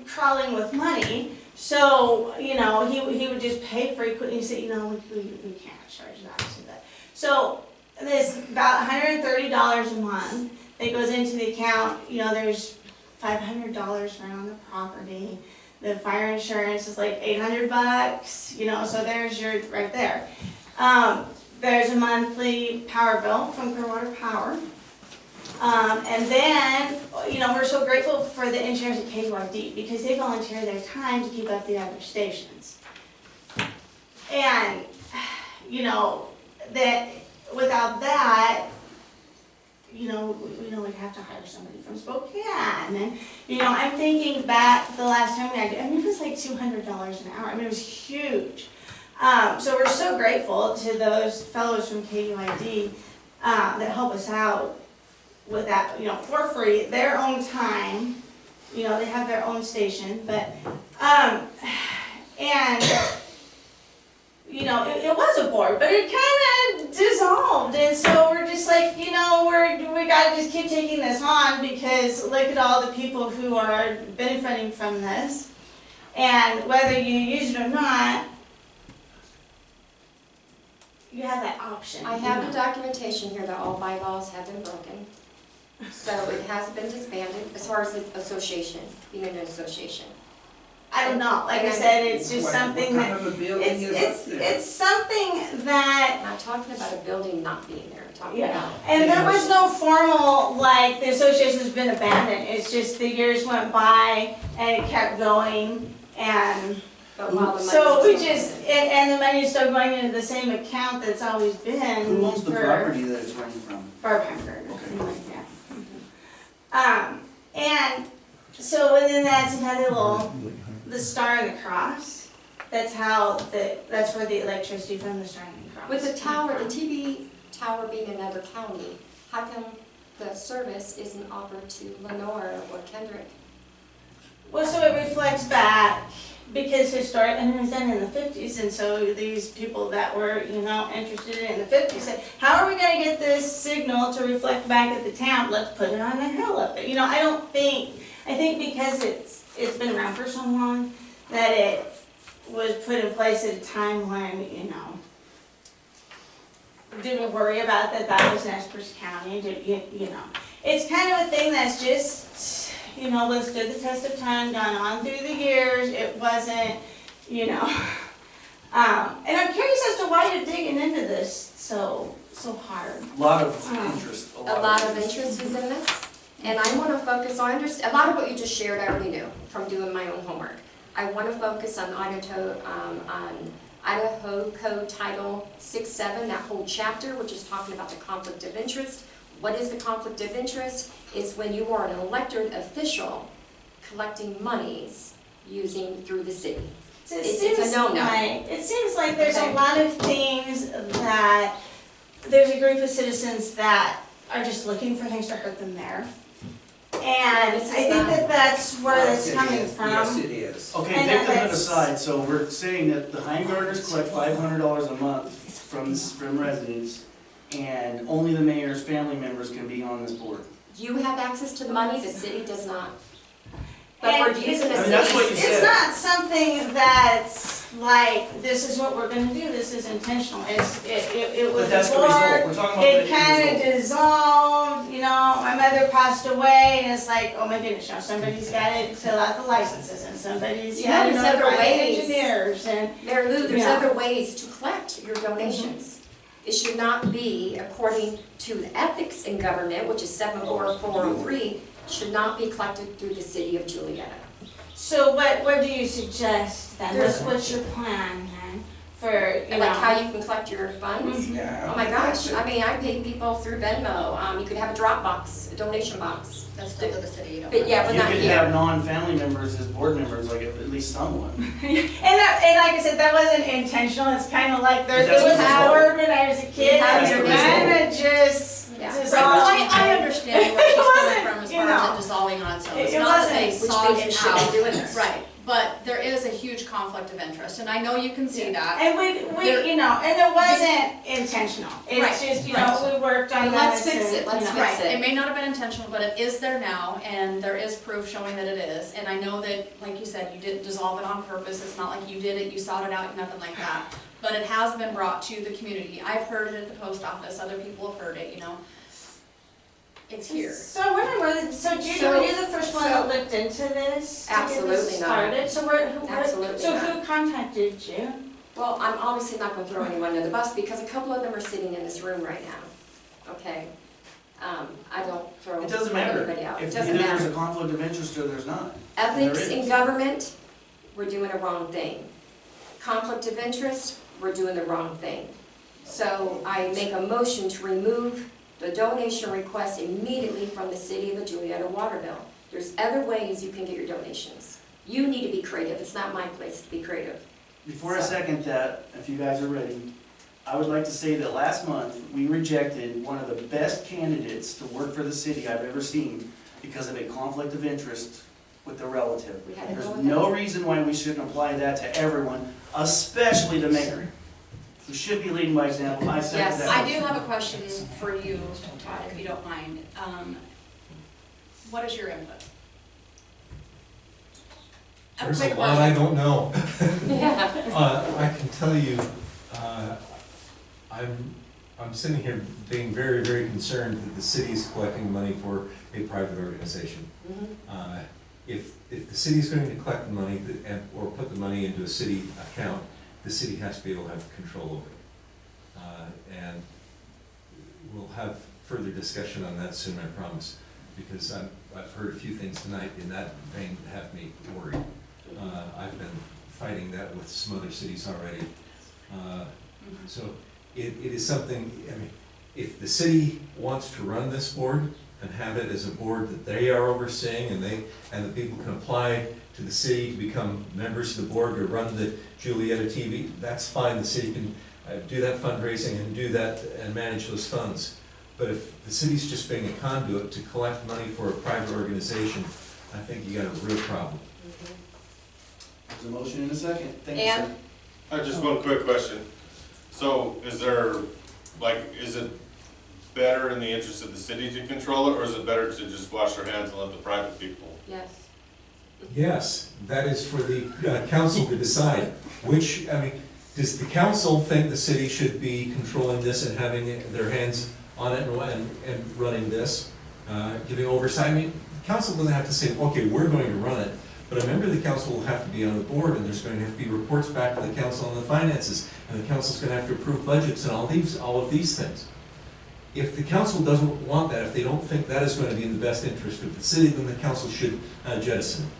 crawling with money. So, you know, he would just pay for equipment. He said, you know, we can't charge that to that. So this about $130 a month that goes into the account. You know, there's $500 right on the property. The fire insurance is like $800, you know, so there's your, right there. There's a monthly power bill from Clearwater Power. And then, you know, we're so grateful for the engineers at KUID, because they volunteer their time to keep up the other stations. And, you know, that without that, you know, we'd have to hire somebody from Spokane, and, you know, I'm thinking back the last time we had, I mean, it was like $200 an hour, I mean, it was huge. So we're so grateful to those fellows from KUID, that help us out with that, you know, for free, their own time, you know, they have their own station, but, and, you know, it was a board, but it kind of dissolved, and so we're just like, you know, we gotta just keep taking this on, because look at all the people who are benefiting from this, and whether you use it or not, you have that option. I have the documentation here that all bylaws have been broken. So it has been disbanded as far as the association, being an association. I don't know, like I said, it's just something What that, kind of a building is up there? it's something that, I'm not talking about a building not being there, I'm talking yeah, about. and there was no formal, like, the association's been abandoned, it's just the years went by and it kept going, and But while the so money's we still just, there. and the money's still going into the same account that's always been Who owns the for property that it's running from? Barb Hamburger, Okay. yeah. And so, and then that's another little, the star and the cross, that's that's where the electricity from the star and the cross. With the tower, the TV tower being another county, how come the service isn't offered to Lenore or Kendrick? Well, so it reflects back, because historic, and it was done in the 50s, and so these people that were, you know, interested in the 50s said, how are we gonna get this signal to reflect back at the town? Let's put it on a hill up there. You know, I think because it's been around for so long, that it was put in place at a time when, you know, didn't worry about that was Nez Perce County, you know. It's kind of a thing that's just, you know, withstood the test of time, gone on through the years, it wasn't, you know. And I'm curious as to why you're digging into this so hard. A lot of interest. A lot of interest is in this, and I want to focus on, a lot of what you just shared I already knew from doing my own homework. I want to focus on Idaho Code Title 6-7, that whole chapter, which is talking about the conflict of interest. What is the conflict of interest? It's when you are an elected official collecting monies through the city. So It's a no-no. It seems like there's Okay. a lot of things that, there's a group of citizens that are just looking for things to hurt them there. And I This is think not- that's where Yes, it's it coming is. from. Yes, it is. Okay, And victim that's- aside, so we're saying that the Heimgartners collect $500 a month from residents, and only the mayor's family members can be on this board. You have access to the money, the city does not. But And we're using the I mean, that's what you city. It's said. not something that's like, this is what we're gonna do, this is intentional. It was But that's a the result, board, we're talking about it the kinda result. dissolved, you know, my mother passed away, and it's like, oh my goodness, you know, somebody's gotta fill out the licenses, and somebody's Yeah, gotta there's other notify the ways. engineers, and, Mary Lou, there's Yeah. other ways to collect your donations. It should not be, according to the ethics in government, which is 74403, should not be collected through the city of Juliaetta. so what do you suggest then? There's- What's your plan then, for, you And know? like how you can collect your funds. Yeah. Oh my gosh, I mean, I pay people through Venmo, you could have a drop box, a donation box. That's still to the city, you don't. But yeah, but You not could here. have non-family members as board members, like at least someone. And like I said, that wasn't intentional, it's kind of like, there But that's was the a result. board when I was a kid, have and the you're result. kind of just Yeah. Right, dissolved. well, I understand where she's coming wasn't, from as you far as know, it dissolving on its own. it It's not that they wasn't- Which sought means you it shouldn't out. be doing this. Right, but there is a huge conflict of interest, and I know you can see that. And we, There- you know, and it wasn't intentional, it's Right, just, you know, we worked on But that. let's fix it, let's you know. fix Right, it. it may not have been intentional, but it is there now, and there is proof showing that it is. And I know that, like you said, you didn't dissolve it on purpose, it's not like you did it, you sought it out, nothing like that. But it has been brought to the community. I've heard it at the post office, other people have heard it, you know. It's here. So I wonder whether, so Judy, So- were you the first one that looked into this? to get Absolutely this not. started? So Absolutely so not. who contacted you? Well, I'm obviously not gonna throw anyone under the bus because a couple of them are sitting in this room right now, okay? I don't throw It doesn't matter anybody out, it if doesn't either there's a matter. conflict of interest or there's not. Ethics There in is. government, we're doing the wrong thing. Conflict of interest, we're doing the wrong thing. So I make a motion to remove the donation request immediately from the city of the Juliaetta water bill. There's other ways you can get your donations. You need to be creative. It's not my place to be creative. Before I second that, if you guys are ready, I would like to say that last month, we rejected one of the best candidates to work for the city I've ever seen because of a conflict of interest with a relative. We had to go There's with no that. reason why we shouldn't apply that to everyone, especially the mayor, who should be leading by example. I second Yes, that. I do have a question for you, Todd, if you don't mind. What is your input? There's a lot I don't know. Yeah. I can tell you, I'm sitting here being very, very concerned that the city is collecting money for a private organization. If the city is going to collect the money or put the money into a city account, the city has to be able to have control over it. And we'll have further discussion on that soon, I promise, because I've heard a few things tonight in that vein that have me worried. I've been fighting that with some other cities already. So it is something, I mean, if the city wants to run this board and have it as a board that they are overseeing and the people can apply to the city to become members of the board or run the Juliaetta TV, that's fine. The city can do that fundraising and do that and manage those funds. But if the city's just being a conduit to collect money for a private organization, I think you got a real problem. There's a motion and a second. Thank you, And sir. Just one quick question. So is there, like, is it better in the interest of the city to control it, or is it better to just wash their hands and let the private people? yes. Yes, that is for the council to decide. Which, I mean, does the council think the city should be controlling this and having their hands on it and running this, giving oversight? I mean, the council doesn't have to say, okay, we're going to run it, but a member of the council will have to be on the board, and there's going to have to be reports back to the council on the finances, and the council's going to have to approve budgets and all of these things. If the council doesn't want that, if they don't think that is going to be in the best interest of the city, then the council should jettison it.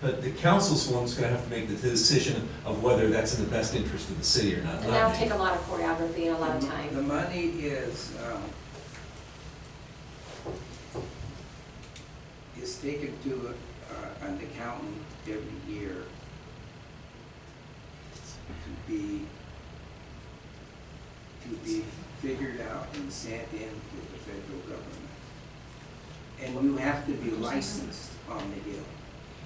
But the council's the one that's going to have to make the decision of whether that's in the best interest of the city or not. And that'll take a lot of choreography and a lot of time. The money is taken to an accountant every year to be figured out and sent in to the federal government. And you have to be licensed on the Hill.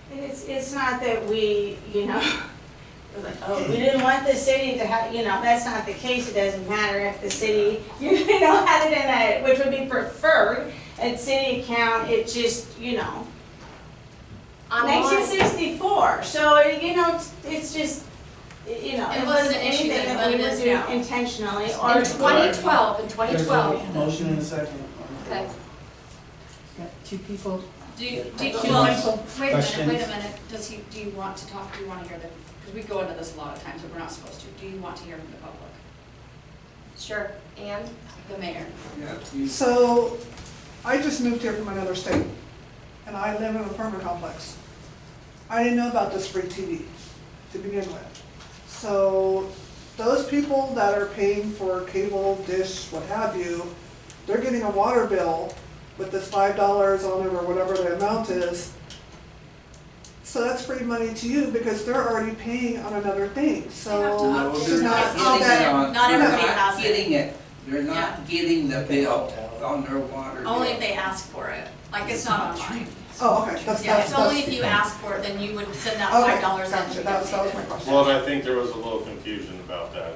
And it's not that we, we're like, oh, we didn't want the city to have, that's not the case. It doesn't matter if the city, had it in which would be preferred, a city account. It's just, Online. 1964. So, it's just, it wasn't anything that we would do intentionally or. In 2012, There's a motion and a second. Okay. Got two people. Wait a minute, do you want to talk, do you want to hear the, because we go into this a lot of times, but we're not supposed to. Do you want to hear from the public? Sure. And? The mayor. Yeah, please. So, I just moved here from another state, and I live in an apartment complex. I didn't know about this free TV to begin with. So, those people that are paying for cable, dish, what have you, they're getting a water bill with this $5 on it or whatever the amount is. So that's free money to you because they're already paying on another thing. So No, it's they're not not all getting it that. on, Not they're everybody not has it. getting it. They're not getting the bill on their water bill. Only if they ask for it. Like, it's not online. Oh, okay. That's, Yeah, it's only that's, if you ask for it, then you would send that okay, $5 in. gotcha. That was my question. Well, and I think there was a little confusion about that,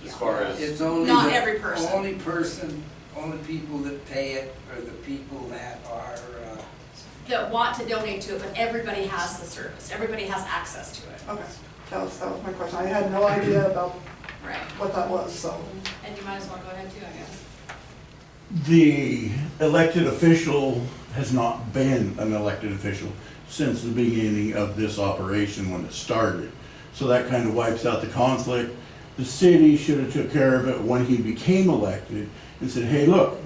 as far as, It's only Not the every person. Only people that pay it are the people that are, That want to donate to it, but everybody has the service. Everybody has access to it. Okay, that was my question. I had no idea about Right. what that was, so. And you might as well go ahead too, I guess. The elected official has not been an elected official since the beginning of this operation when it started. So that kind of wipes out the conflict. The city should have took care of it when he became elected and said, hey, look,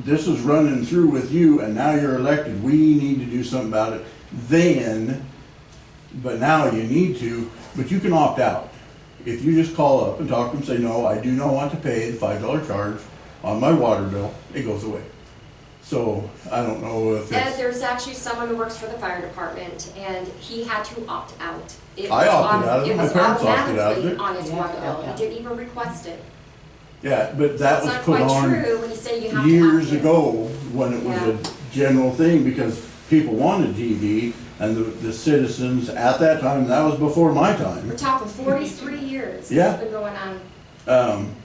this is running through with you and now you're elected. We need to do something about it then, but now you need to, but you can opt out. If you just call up and talk to them, say, no, I do not want to pay the $5 charge on my water bill, it goes away. So I don't know if And it's, there's actually someone who works for the fire department, and he had to opt out. It I was opted out of it. My parents opted out of automatically it. on his water bill, Yeah. he didn't even request it. yeah, but So that it's was not put quite on true when you say you have to years opt in. ago when it was a general thing because people wanted TV and the citizens at that time, that was before my We're time. talking 43 years Yeah. it's been going on.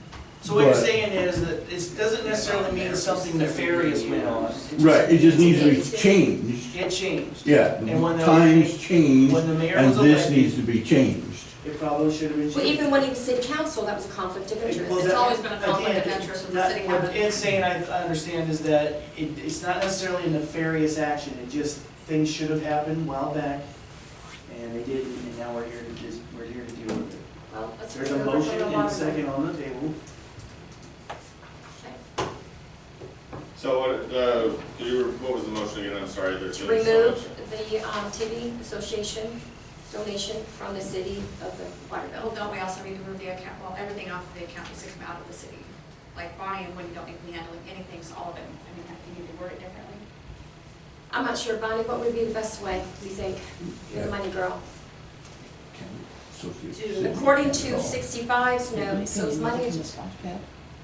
So what you're But- saying is that it doesn't necessarily mean something nefarious went on. Right, it just needs to be It's- changed. It changed. Yeah, And when the- times changed when the mayor and was this elected- needs to be changed. It probably should have been changed. Well, even when he was city council, that was a conflict of interest. Well, It's that- always been a conflict of again, interest with the that- city What having. Ed's saying, I understand, is that it's not necessarily a nefarious action, it just, things should have happened a while back, and they didn't, and now we're here to deal with it. Well, let's There's a remove it from motion the and a water second bill. on the table. So what was the motion again? I'm sorry, there's To been so remove much. the TV association donation from the city of the water Well, bill. don't we also need to move the account, well, everything off of the account needs to come out of the city? Like Bonnie and Woody don't need to be handling anything, so all of it, I mean, you need to word it differently. I'm not sure, Bonnie, what would be the best way, you think? You're the money girl. According to 65's notes, those monies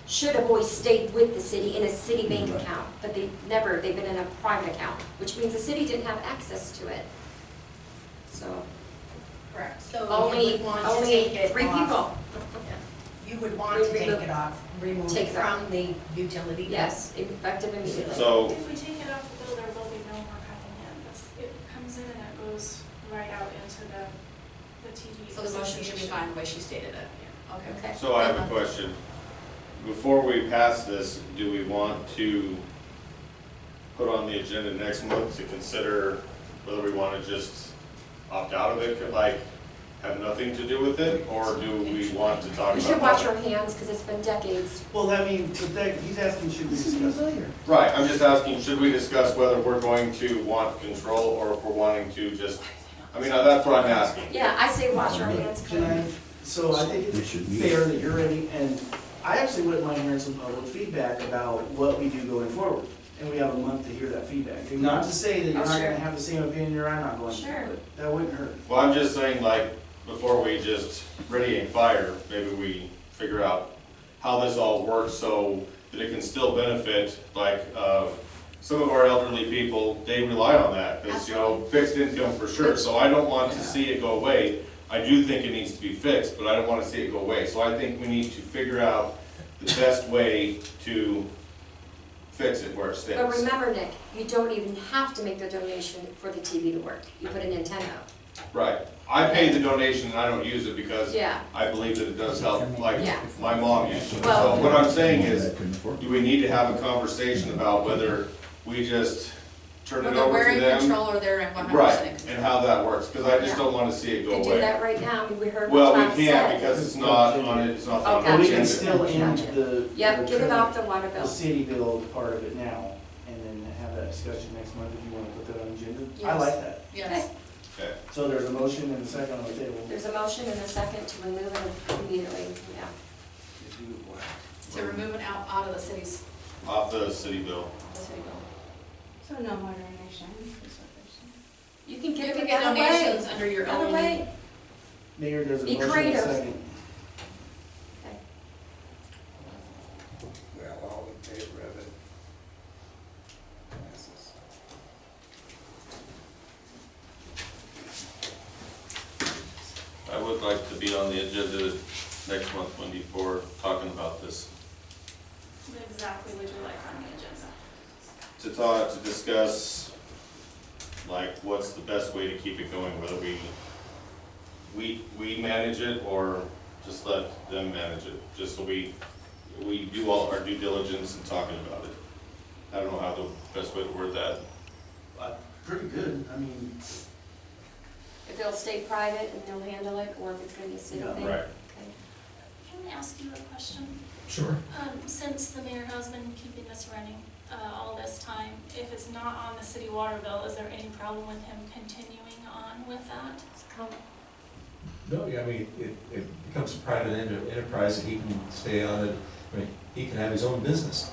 should have always stayed with the city in a city bank account, but they've been in a private account, which means the city didn't have access to it. So, Correct, so you only would want to take it 3 off. people. You would want to take Remove- it off, remove take it it off. from the utility bill. Yes, effective immediately. So, If we take it off the bill, there will be no more cutting in. It comes in and it goes right out into the TV. So the motion should be fine the way she stated it. Okay. so I have a question. Before we pass this, do we want to put on the agenda next month to consider whether we want to just opt out of it, like have nothing to do with it, or do we want to talk We about should watch that? our hands, because it's been decades. Well, I mean, he's asking, should we discuss it? Right, I'm just asking, should we discuss whether we're going to want control or if we're wanting to just, I mean, that's what I'm asking. Yeah, I say wash our hands Can I, clean. so I think it's fair that you're ready, and I actually wouldn't mind hearing some public feedback about what we do going forward. And we have a month to hear that feedback. And not to say that you're Oh, not sure. gonna have the same opinion or I'm not going to, Sure. but that wouldn't hurt. Well, I'm just saying, like, before we just radiate fire, maybe we figure out how this all works so that it can still benefit, like, some of our elderly people, they rely on that, because, you know, fixed income for sure, so I don't want to see it go away. I do think it needs to be fixed, but I don't want to see it go away, so I think we need to figure out the best way to fix it where it stays. But remember, Nick, you don't even have to make the donation for the TV to work. You put an antenna up. Right, I paid the donation and I don't use it because Yeah. I believe that it does help, like, Yeah. my mom used it. Well- So what I'm saying is, do we need to have a conversation about whether we just turn it Whether over we're to in them? control or they're in 100% in Right, control. and how that works, because I just Yeah. don't want to see it You go can do away. that right now. I mean, we heard Well, what we Tom can't said. because it's not on it, it's not Oh, on the gotcha. But we can agenda. still end Gotcha. the. Yep, the get it trend- off the water bill. The city bill part of it now, and then have that discussion next month if you wanna put that on the agenda. I Yes. like that. Yes. Okay. So there's a motion and a second on the table. There's a motion and a second to remove it immediately, yeah. To remove it out of the city's, Off the city bill. the city bill. So no more donation, is what they're saying. You can you get can it get that way. donations under your Other own. way. Mayor does a Be motion and a creative. second. Well, all in favor of it? Passes. I would like to be on the agenda next month, Wendy, for talking about this. What exactly would you like on the agenda? To talk, to discuss, like, what's the best way to keep it going, whether we manage it or just let them manage it, just so we do all our due diligence in talking about it. I don't know how the best way to word that. Pretty good, I mean, If it'll stay private and they'll handle it, or if it's gonna be a city Yeah. thing. Right. Okay. Can I ask you a question? Sure. Since the mayor has been keeping this running all this time, if it's not on the city water bill, is there any problem with him continuing on with that? No, I mean, it becomes a private enterprise and he can stay on it. I mean, he can have his own business.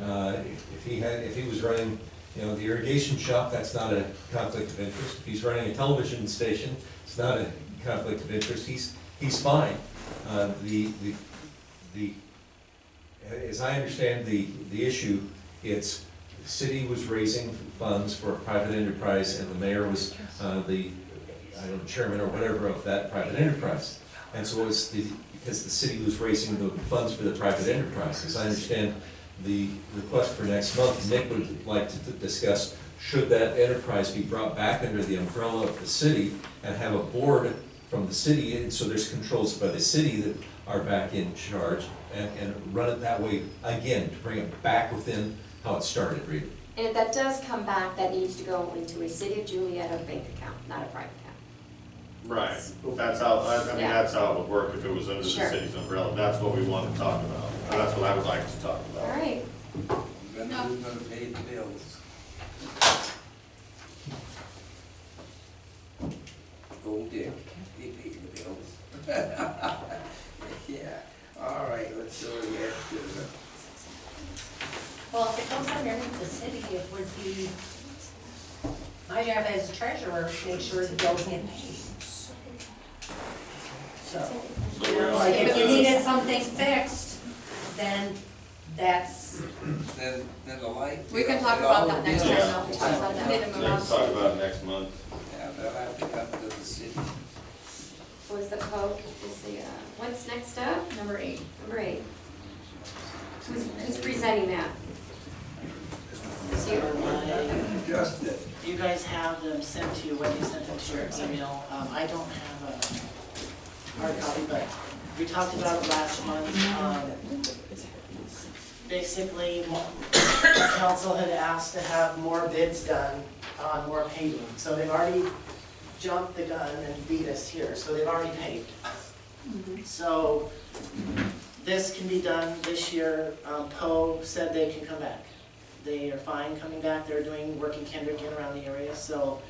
If he was running, the irrigation shop, that's not a conflict of interest. If he's running a television station, it's not a conflict of interest. He's fine. As I understand the issue, it's the city was raising funds for a private enterprise and the mayor was the chairman or whatever of that private enterprise. And so it's because the city was raising the funds for the private enterprise. As I understand the request for next month, Nick would like to discuss, should that enterprise be brought back under the umbrella of the city and have a board from the city, and so there's controls by the city that are back in charge, and run it that way again, to bring it back within how it started, really. And if that does come back, that needs to go into a City of Juliaetta bank account, not a private account. Right, that's how, Yeah. that's how it would work if it was under the Sure. city's umbrella. That's what we want to talk about. And that's what I would like to talk All about. right. Then who's gonna pay the bills? Old Dick, he paid the bills. Yeah, all right, let's go ahead to the. Well, if it comes under the city, it would be my job as treasurer to make sure the bills get paid. So, like if you needed something fixed, then that's. Then the light. We can talk about that next time, though. Talk about that. Need to move on. Let's talk about it next month. Yeah, they'll have to come to the city. Was the code, what's next up? Number 8. Number 8. Who's presenting that? It's you. Just it. You guys have them sent to you, when you sent them to your email. I don't have a hard copy, but we talked about it last month. Basically, council had asked to have more bids done on more paving. So they've already jumped the gun and beat us here, so they've already paved. So this can be done this year. Poe said they can come back. They are fine coming back. They're doing work in Kendrick and around the area. So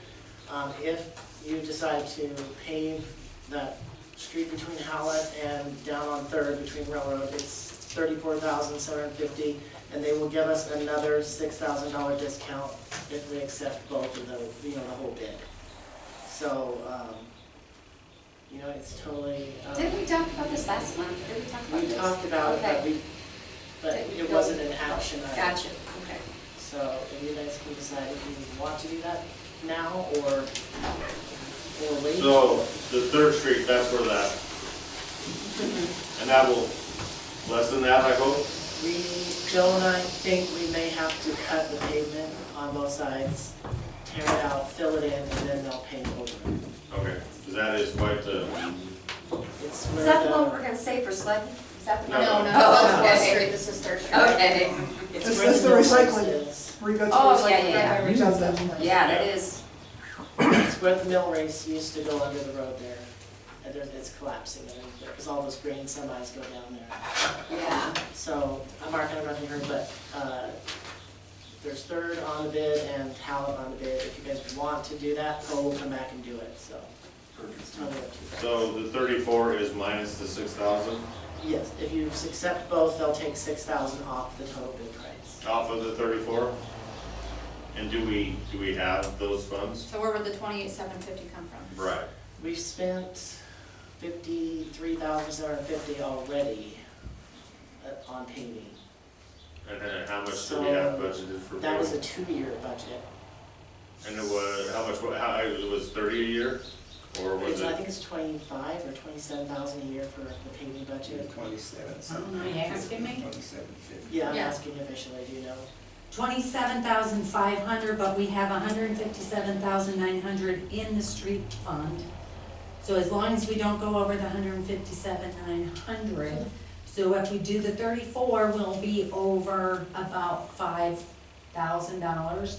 if you decide to pave that street between Hallet and down on 3rd between Railroad, it's $34,750, and they will give us another $6,000 discount if we accept both of the, the whole bid. So, it's totally. Didn't we talk about this last month? Did we talk about this? We talked about Okay. it, but it wasn't an action item. Gotcha, okay. So, if you guys can decide if you want to do that now or wait. So, the 3rd Street, that's where that, and that will, less than that, I hope? Joe and I think we may have to cut the pavement on both sides, tear it out, fill it in, and then they'll paint over it. Okay, because that is quite the, It's Is where that the one we're gonna save for sledding? Is that the one? No, No, Oh, that's okay. 4th Street, this is 3rd Street. Okay. It's where the mill recycling. race is. Where you go to Oh, recycle, yeah, right yeah, by each other. Yeah, that is. It's where the mill race used to go under the road there. And it's collapsing because all those grain semis go down there. Yeah. So I'm not gonna run here, but there's 3rd on the bid and Hallet on the bid. If you guys want to do that, Poe will come back and do it, so. It's totally up to you guys. so the 34 is minus the 6,000 Yes, if you accept both, they'll take 6,000 off the total bid price. off of the 34? And do we have those funds? So where would the 28,750 come from? Right. We've spent $53,750 already on paving. And then how much do we have budgeted for? That was a paving? 2-year budget. And it was, it was 30 a year? Or was I it? think it's 25 or 27,000 a year for the paving budget. 27 Are something. you asking me? 27.50. Yeah, I'm Yeah. asking officially, do you know? 27,500, but we have 157,900 in the street fund. So as long as we don't go over the 157,900, so if we do the 34, we'll be over about $5,000.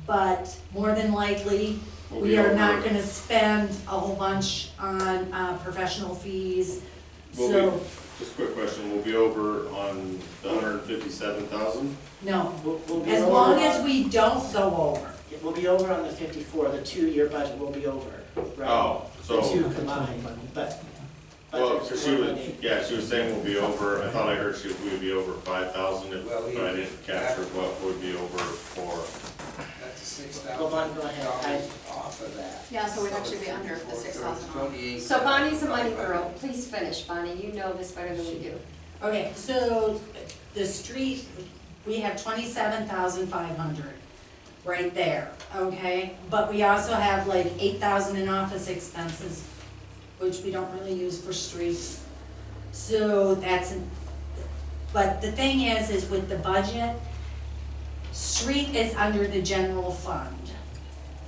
But more than likely, We'll we be are not over. gonna spend a whole bunch on professional fees, We'll so, Just a quick question, we'll be over on the 157,000? no. We'll be As over long on- as we don't go over. It will be over on the 54, the 2-year budget will be over, right? Oh, The two so, combined, but. well, there's she more was, money. yeah, she was saying we'll be over, I thought I heard we would be over 5,000, Well, but I didn't capture what would be over for. That's Well, Bonnie, go ahead. $6,000 off of that. Yeah, so we'd actually be under the 6,000. So Bonnie's a money girl, please finish, Bonnie, you know this better than we do. Okay, so the street, we have 27,500 right there, okay? But we also have like 8,000 in office expenses, which we don't really use for streets. So that's, but the thing is with the budget, street is under the general fund,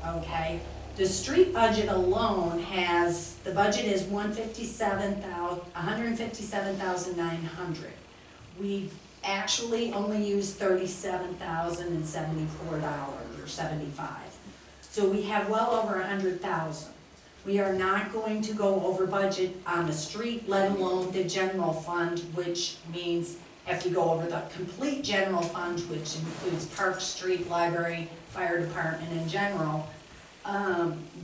okay? The street budget alone has, the budget is $157,900. We've actually only used $37,074 or 75. So we have well over 100,000. We are not going to go over budget on the street, let alone the general fund, which means if you go over the complete general fund, which includes park, street, library, fire department in general,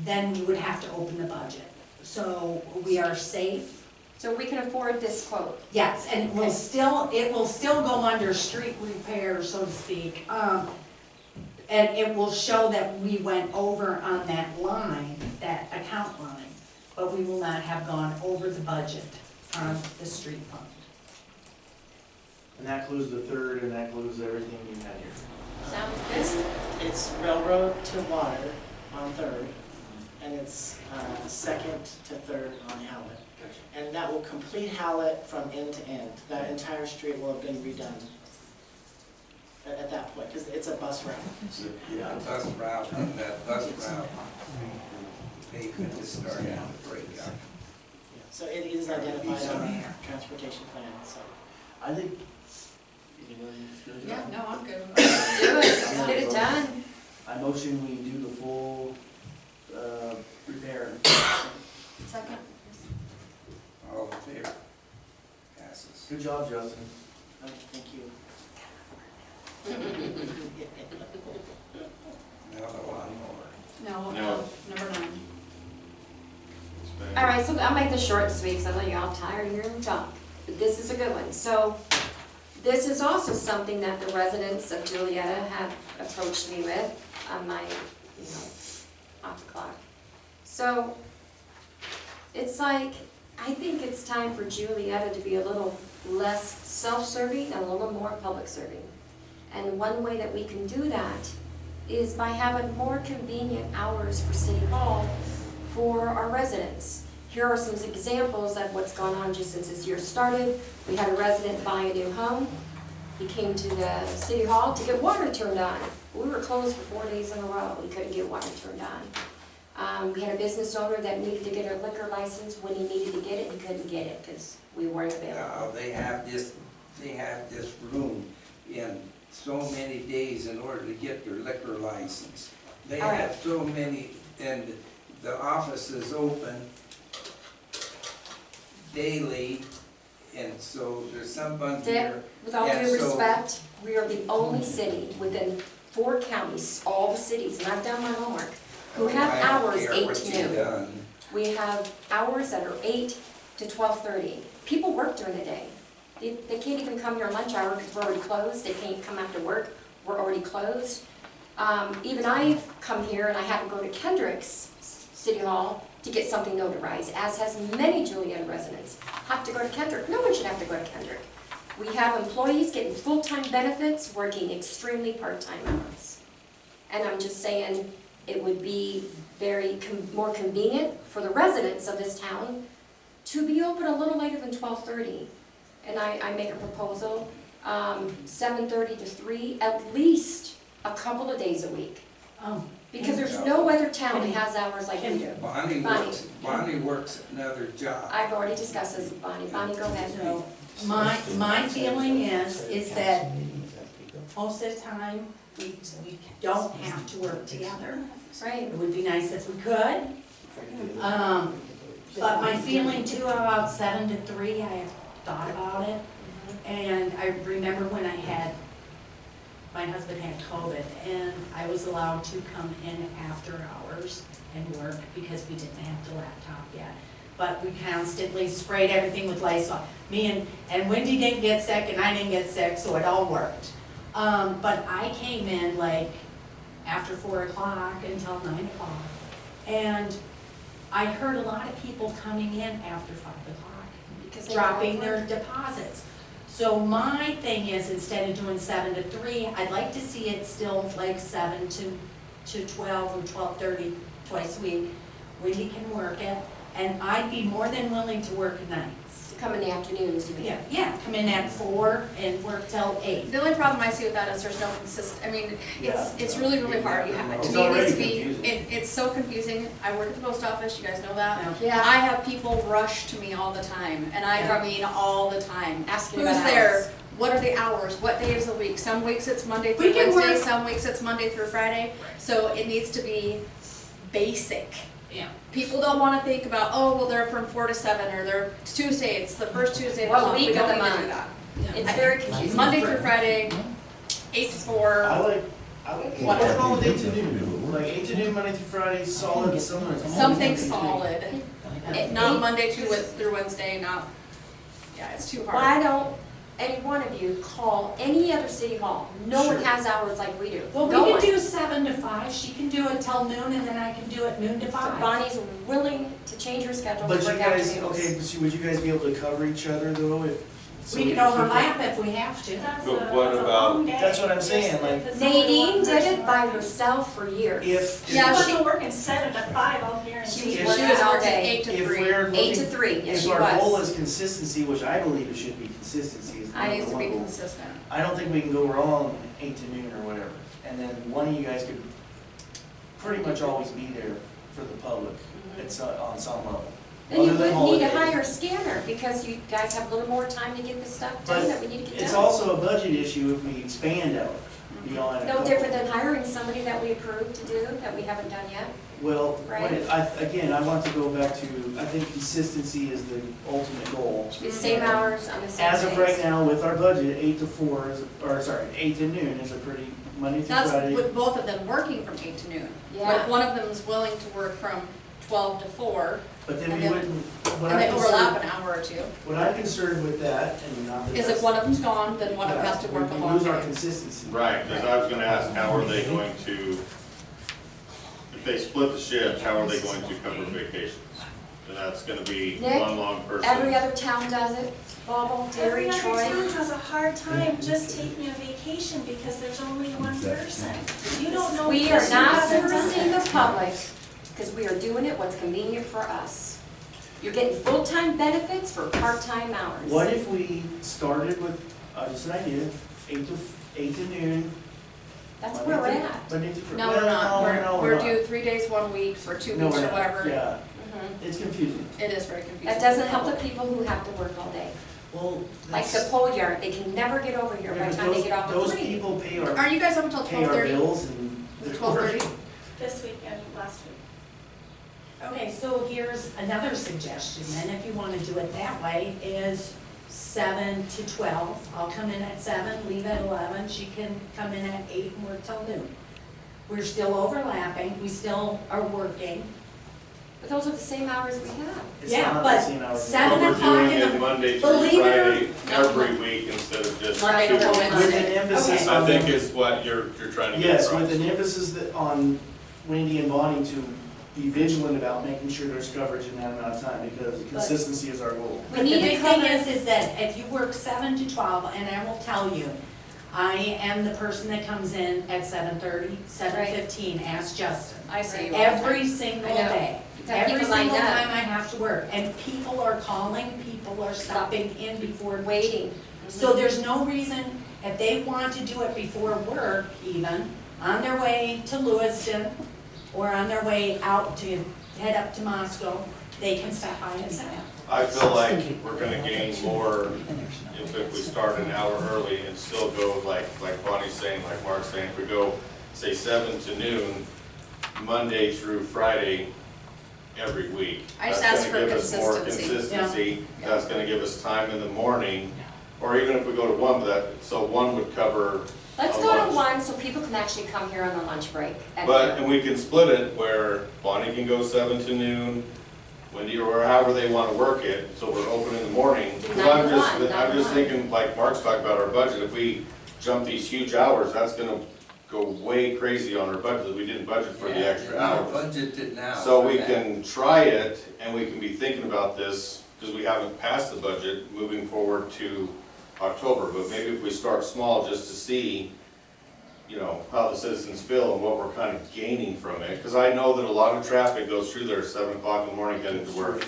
then we would have to open the budget. So we are safe. So we can afford this quote. Yes, and it will still go under street repair, so to speak. And it will show that we went over on that line, that account line, but we will not have gone over the budget on the street fund. And that includes the third, and that includes everything you had here. Sounds It's, good. it's railroad to water on 3rd, and it's 2nd to 3rd on Hallet. And that will complete Hallet from end to end. That entire street will have been redone at that point, because it's a bus route. Yeah, bus route, and that bus route, pavement is starting to break up. So it is identified on the transportation plan, so. I think, you know, it's good. Yeah, no, I'm good. Do it, let's get it done. I motion we do the full, repair. Second? All in favor? Passes. Good job, Justin. Okay, thank you. Now the lawnmower. No, No. number 9. It's been- All right, so I'll make this short and sweet, because I know you're all tired of hearing me talk. But this is a good one. So this is also something that the residents of Juliaetta have approached me with on my, off the clock. So it's like, I think it's time for Juliaetta to be a little less self-serving and a little more public-serving. And one way that we can do that is by having more convenient hours for City Hall for our residents. Here are some examples of what's gone on just since this year started. We had a resident buy a new home. He came to the City Hall to get water turned on. We were closed for 4 days in a row. We couldn't get water turned on. We had a business owner that needed to get a liquor license. When he needed to get it, he couldn't get it because we weren't available. They have this room in so many days in order to get their liquor license. They All right. have so many, and the office is open daily, and so there's someone here. Dick, with all and due so- respect, we are the only city within 4 counties, all the cities, and I've done my homework, who have I don't hours care 8 what to you've noon. done. We have hours that are 8 to 12:30. People work during the day. They can't even come here lunch hour because we're already closed. They can't come after work, we're already closed. Even I've come here and I have to go to Kendrick's City Hall to get something notarized, as has many Juliaetta residents have to go to Kendrick. No one should have to go to Kendrick. We have employees getting full-time benefits, working extremely part-time hours. And I'm just saying, it would be very more convenient for the residents of this town to be open a little later than 12:30. And I make a proposal, 7:30 to 3, at least a couple of days a week. Because there's no other town that has hours like we do. Bonnie works another job. I've already discussed this with Bonnie. Bonnie, go ahead. So my feeling is that most of the time, we don't have to work together. Right. It would be nice if we could. But my feeling too about 7 to 3, I have thought about it. And I remember when I had my husband had COVID, and I was allowed to come in after hours and work because we didn't have the laptop yet. But we constantly sprayed everything with Lysol. Me and Wendy didn't get sick and I didn't get sick, so it all worked. But I came in like after 4 o'clock until 9 o'clock. And I heard a lot of people coming in after 5 o'clock, dropping their deposits. So my thing is, instead of doing 7 to 3, I'd like to see it still like 7 to 12 or 12:30 twice a week. Wendy can work it, and I'd be more than willing to work nights. Come in the afternoons, you mean? Yeah, come in at 4 and work till 8. The only problem I see with that is there's no I mean, it's really, really hard. You have, It's to me, it needs to already be, confusing. it's so confusing. I work at the post office, you guys know that. Yeah. I have people rush to me all the time, and I mean, all the time. Asking Who's about there? hours. What are the hours? What day is the week? Some weeks it's Monday We through can Wednesday, work- some weeks it's Monday through Friday. So it needs to be basic. Yeah. People don't want to think about, oh, well, they're from 4 to 7, or they're Tuesday, it's the first Tuesday of the What month. week We of don't the need to do month? that. It's very confusing. Monday through Friday, 8 to 4. I like, what's wrong with 8 to noon? Like 8 to noon, Monday through Friday, solid, Something solid. Not Monday through Wednesday, not, yeah, it's too hard. Why don't any one of you call any other city hall? No one has hours like we do. Well, No we one. can do 7 to 5. She can do it till noon, and then I can do it noon to 5. Bonnie's willing to change her schedule to But you work guys, afternoons. okay, but would you guys be able to cover each other though if? We can overlap if we have to. But what about, That's what I'm saying, like, Nadine did it by herself for years. if. Yeah, She she- wasn't working 7 to 5, I'll guarantee She you. was She working was all working day. 8 to If 3. we're 8 to looking, 3, yes, if she our goal was. is consistency, which I believe it should be consistency, is the I number needs to one be goal. consistent. I don't think we can go wrong 8 to noon or whatever. And then one of you guys could pretty much always be there for the public. It's on some level. Then you Other than would need a holidays. higher scanner because you guys have a little more time to get the stuff But done that we need to get It's done. also a budget issue if we expand out beyond a No couple. different than hiring somebody that we approved to do that we haven't done yet. Well, Right. again, I want to go back to, I think consistency is the ultimate goal. The same hours on the same days. As of right now, with our budget, 8 to 4 is, or sorry, 8 to noon is a pretty, Monday through That's Friday. with both of them working from 8 to noon. But Yeah. if one of them is willing to work from 12 to 4, But then and we then- wouldn't, what and they I'm overlap concerned, an hour or two, what I'm concerned with that, and not that is that's. if one of them's gone, then one of them has to work a we long lose our day. consistency. right, because I was gonna ask, how are they going to, if they split the shift, how are they going to cover vacations? And that's gonna be Nick, one long person. Every other town does it. Bobble, Every Terry, other Troy. town has a hard time just taking a vacation because there's only one person. You don't know. We are because you not haven't done servicing it. the public because we are doing it what's convenient for us. You're getting full-time benefits for part-time hours. What if we started with, just an idea, 8 to noon? That's Monday where we're through- at. Monday through No, Friday. we're not, we're not. due 3 days 1 week for 2 No, weeks we're or not. whatever. Yeah, Mhm. it's confusing. It is very confusing. That doesn't help the people who have to work all day. Well, Like the pole yard, they can never get over here by the time they get off at Those 3. people pay Are our, you guys up until pay our 12:30? bills and. they're 12:30? This week and last week. Okay, so here's another suggestion, then, if you want to do it that way, is 7 to 12. I'll come in at 7, leave at 11. She can come in at 8 and work till noon. We're still overlapping, we still are working. But those are the same hours we have. It's Yeah, not but the same hours. 7 But we're o'clock doing in it the, Monday through believe it or- Friday, every week instead of just Monday two. to With an Wednesday. emphasis Okay. I on. think is what you're trying to get Yes, across. with an emphasis on Wendy and Bonnie to be vigilant about making sure there's coverage in that amount of time, because consistency is our goal. But the big thing is that if you work 7 to 12, and I will tell you, I am the person that comes in at 7:30, 7:15, ask Justin. I see you all the time. Every single I know. day. You've got Every people lined single up. time I have to work, and people are calling, people are stopping in before. Waiting. So there's no reason, if they want to do it before work even, on their way to Lewiston, or on their way out to head up to Moscow, they can stop by and sign up. I feel like we're gonna gain more if we start an hour early and still go like Bonnie's saying, like Mark's saying, if we go, say 7 to noon, Monday through Friday, every week. I just That's ask gonna for give us more consistency. consistency, Yeah. that's gonna give us time in the morning, or even if we go to 1, so 1 would cover Let's a go to lunch. one so people can actually come here on the lunch break. And we can split it where Bonnie can go 7 to noon, Wendy, or however they wanna work it, so we're open in the morning. 'Cause 9 to 1, I'm 9 to just 1. thinking, like Mark's talking about our budget, if we jump these huge hours, that's gonna go way crazy on our budget. We didn't budget for the extra hours. Budget it now. So for we that. can try it, and we can be thinking about this, because we haven't passed the budget, moving forward to October. But maybe if we start small, just to see, you know, how the citizens feel and what we're kind of gaining from it. Because I know that a lot of traffic goes through there at 7 o'clock in the morning getting to work.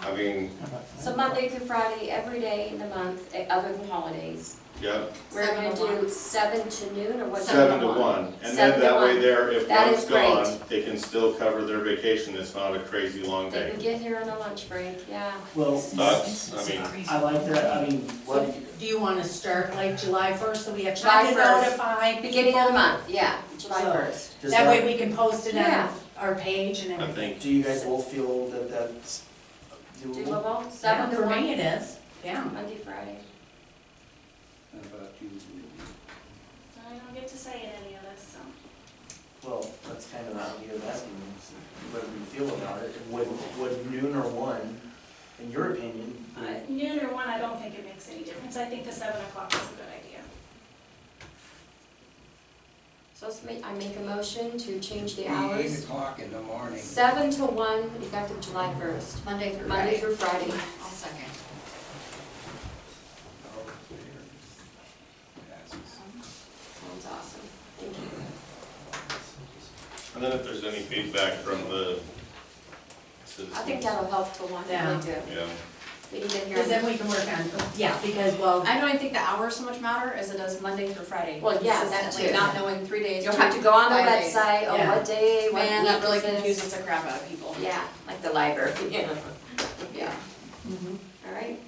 I mean, So Monday through Friday, every day in the month, other than holidays. yeah, We're 7 gonna to 1. do 7 to noon, or what? 7 to 1. And 7 then to that way 1. there, if That one's is great. gone, they can still cover their vacation. It's not a crazy long They day. can get here on a lunch break, yeah. Well, That's, I mean, I like that, I mean, what, Do you wanna start like July 1st, so we have July time to 1st. notify Beginning of the people? month, yeah, July So- 1st. does That way we can post it Yeah. on our page and I everything. think, do you guys both feel that that's doable? Doable, 7 to For 1, me it is, yeah. Monday, Friday. How about you? I don't get to say in any of this, so. Well, that's kind of what you're asking, is what do you feel about it? Would noon or 1, in your opinion, Noon or 1, I don't think it makes any difference. I think the 7 o'clock is a good idea. So I make a motion to change the 8 hours. o'clock in the morning. 7 to 1, effective July 1st. Monday through Monday Friday. through Friday. I'll second. All in favor? Passes. Sounds awesome. Thank you. and then if there's any feedback from the citizens. I think that'll help to one, Yeah. really do. Yeah. We can get here. Because then we can work on, yeah, because, well, I don't even think the hours so much matter as it does Monday through Friday. Well, yeah, that Consistently, too. not knowing 3 days. You'll have to go on the 5 days. website, oh, Yeah. what day, what Man, that week really is this? confuses the crap out of people. Yeah, like the library, yeah. Yeah. All right,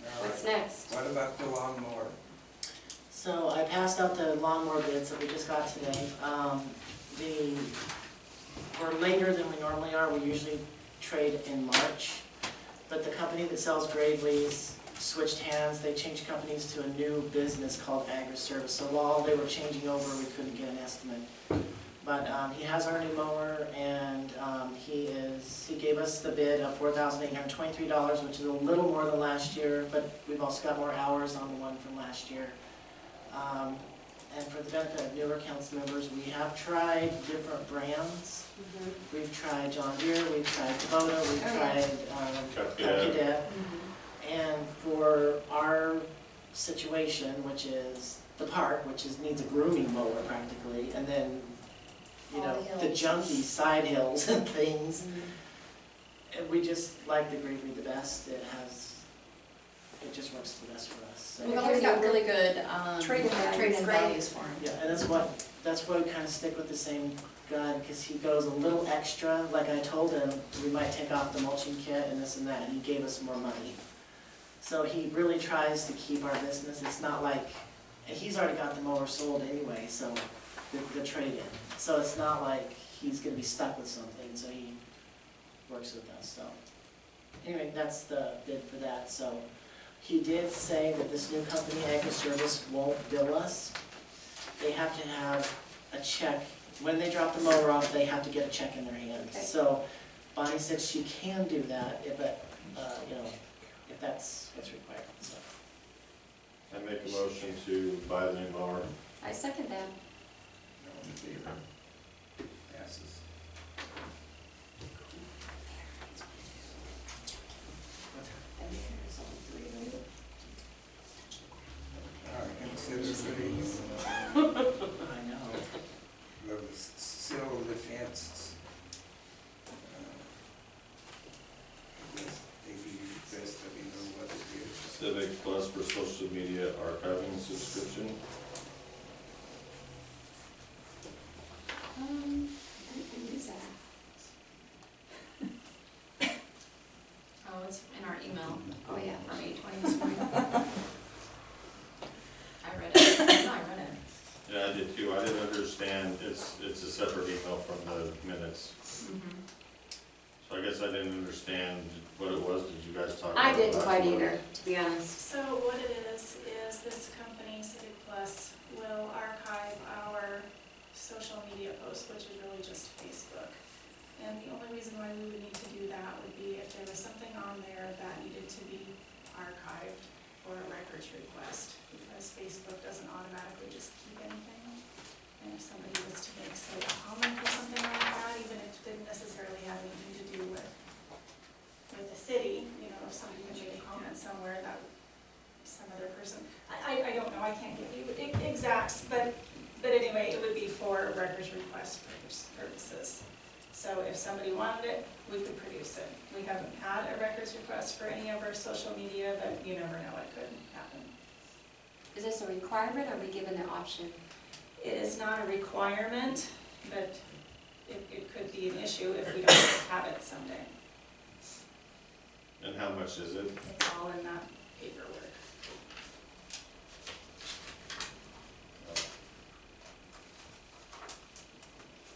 All what's right. next? What about the lawnmower? So I passed out the lawnmower bids that we just got today. We're later than we normally are, we usually trade in March. But the company that sells Gravely's switched hands, they changed companies to a new business called Agri-Service. So while they were changing over, we couldn't get an estimate. But he has our new mower, and he gave us the bid of $4,823, which is a little more than last year, but we've also got more hours on the one from last year. And for the benefit of newer council members, we have tried different brands. We've tried John Deere, we've tried Kubota, we've tried Cadet. And for our situation, which is the park, needs a grooming mower practically, and then, you All know, the the hills. junky side hills and things. And we just like the Gravely the best. It just works the best for us. So- We've always got really good Trade-in values, trade-in great. values for them. Yeah, and that's why we kind of stick with the same guy, because he goes a little extra. Like I told him, we might take off the mulching kit and this and that, and he gave us more money. So he really tries to keep our business. It's not like, and he's already got the mower sold anyway, so the trade-in. So it's not like he's gonna be stuck with something, so he works with us, so. Anyway, that's the bid for that, so. He did say that this new company, Agri-Service, won't bill us. They have to have a check. When they drop the mower off, they have to get a check in their hands. Okay. So Bonnie said she can do that, if that's what's required, so. I make a motion to buy the new mower. I second that. All in favor? Passes. All right, consider bids I know. of the civil defense. I guess maybe best that we know what it is. Civic Plus for social media archiving subscription. What is that? Oh, it's in our email. Oh, yeah. From 8:20 this morning. I read it. No, I read it. Yeah, I did too. I didn't understand. It's a separate email from the minutes. So I guess I didn't understand what it was. Did you guys talk about it? I didn't last quite month? either, to be honest. So what it is this company, Civic Plus will archive our social media posts, which is really just Facebook. And the only reason why we would need to do that would be if there was something on there that needed to be archived or a records request, because Facebook doesn't automatically just keep anything. And if somebody was to make, say, a comment or something like that, even if it didn't necessarily have anything to do with the city, you know, if somebody had made a comment somewhere that some other person, I don't know, I can't give you exacts, but anyway, it would be for records request purposes. So if somebody wanted it, we could produce it. We haven't had a records request for any of our social media, but you never know, it could happen. Is this a requirement, or are we given the option? It is not a requirement, but it could be an issue if we don't have it someday. And how much is it? It's all in that paperwork.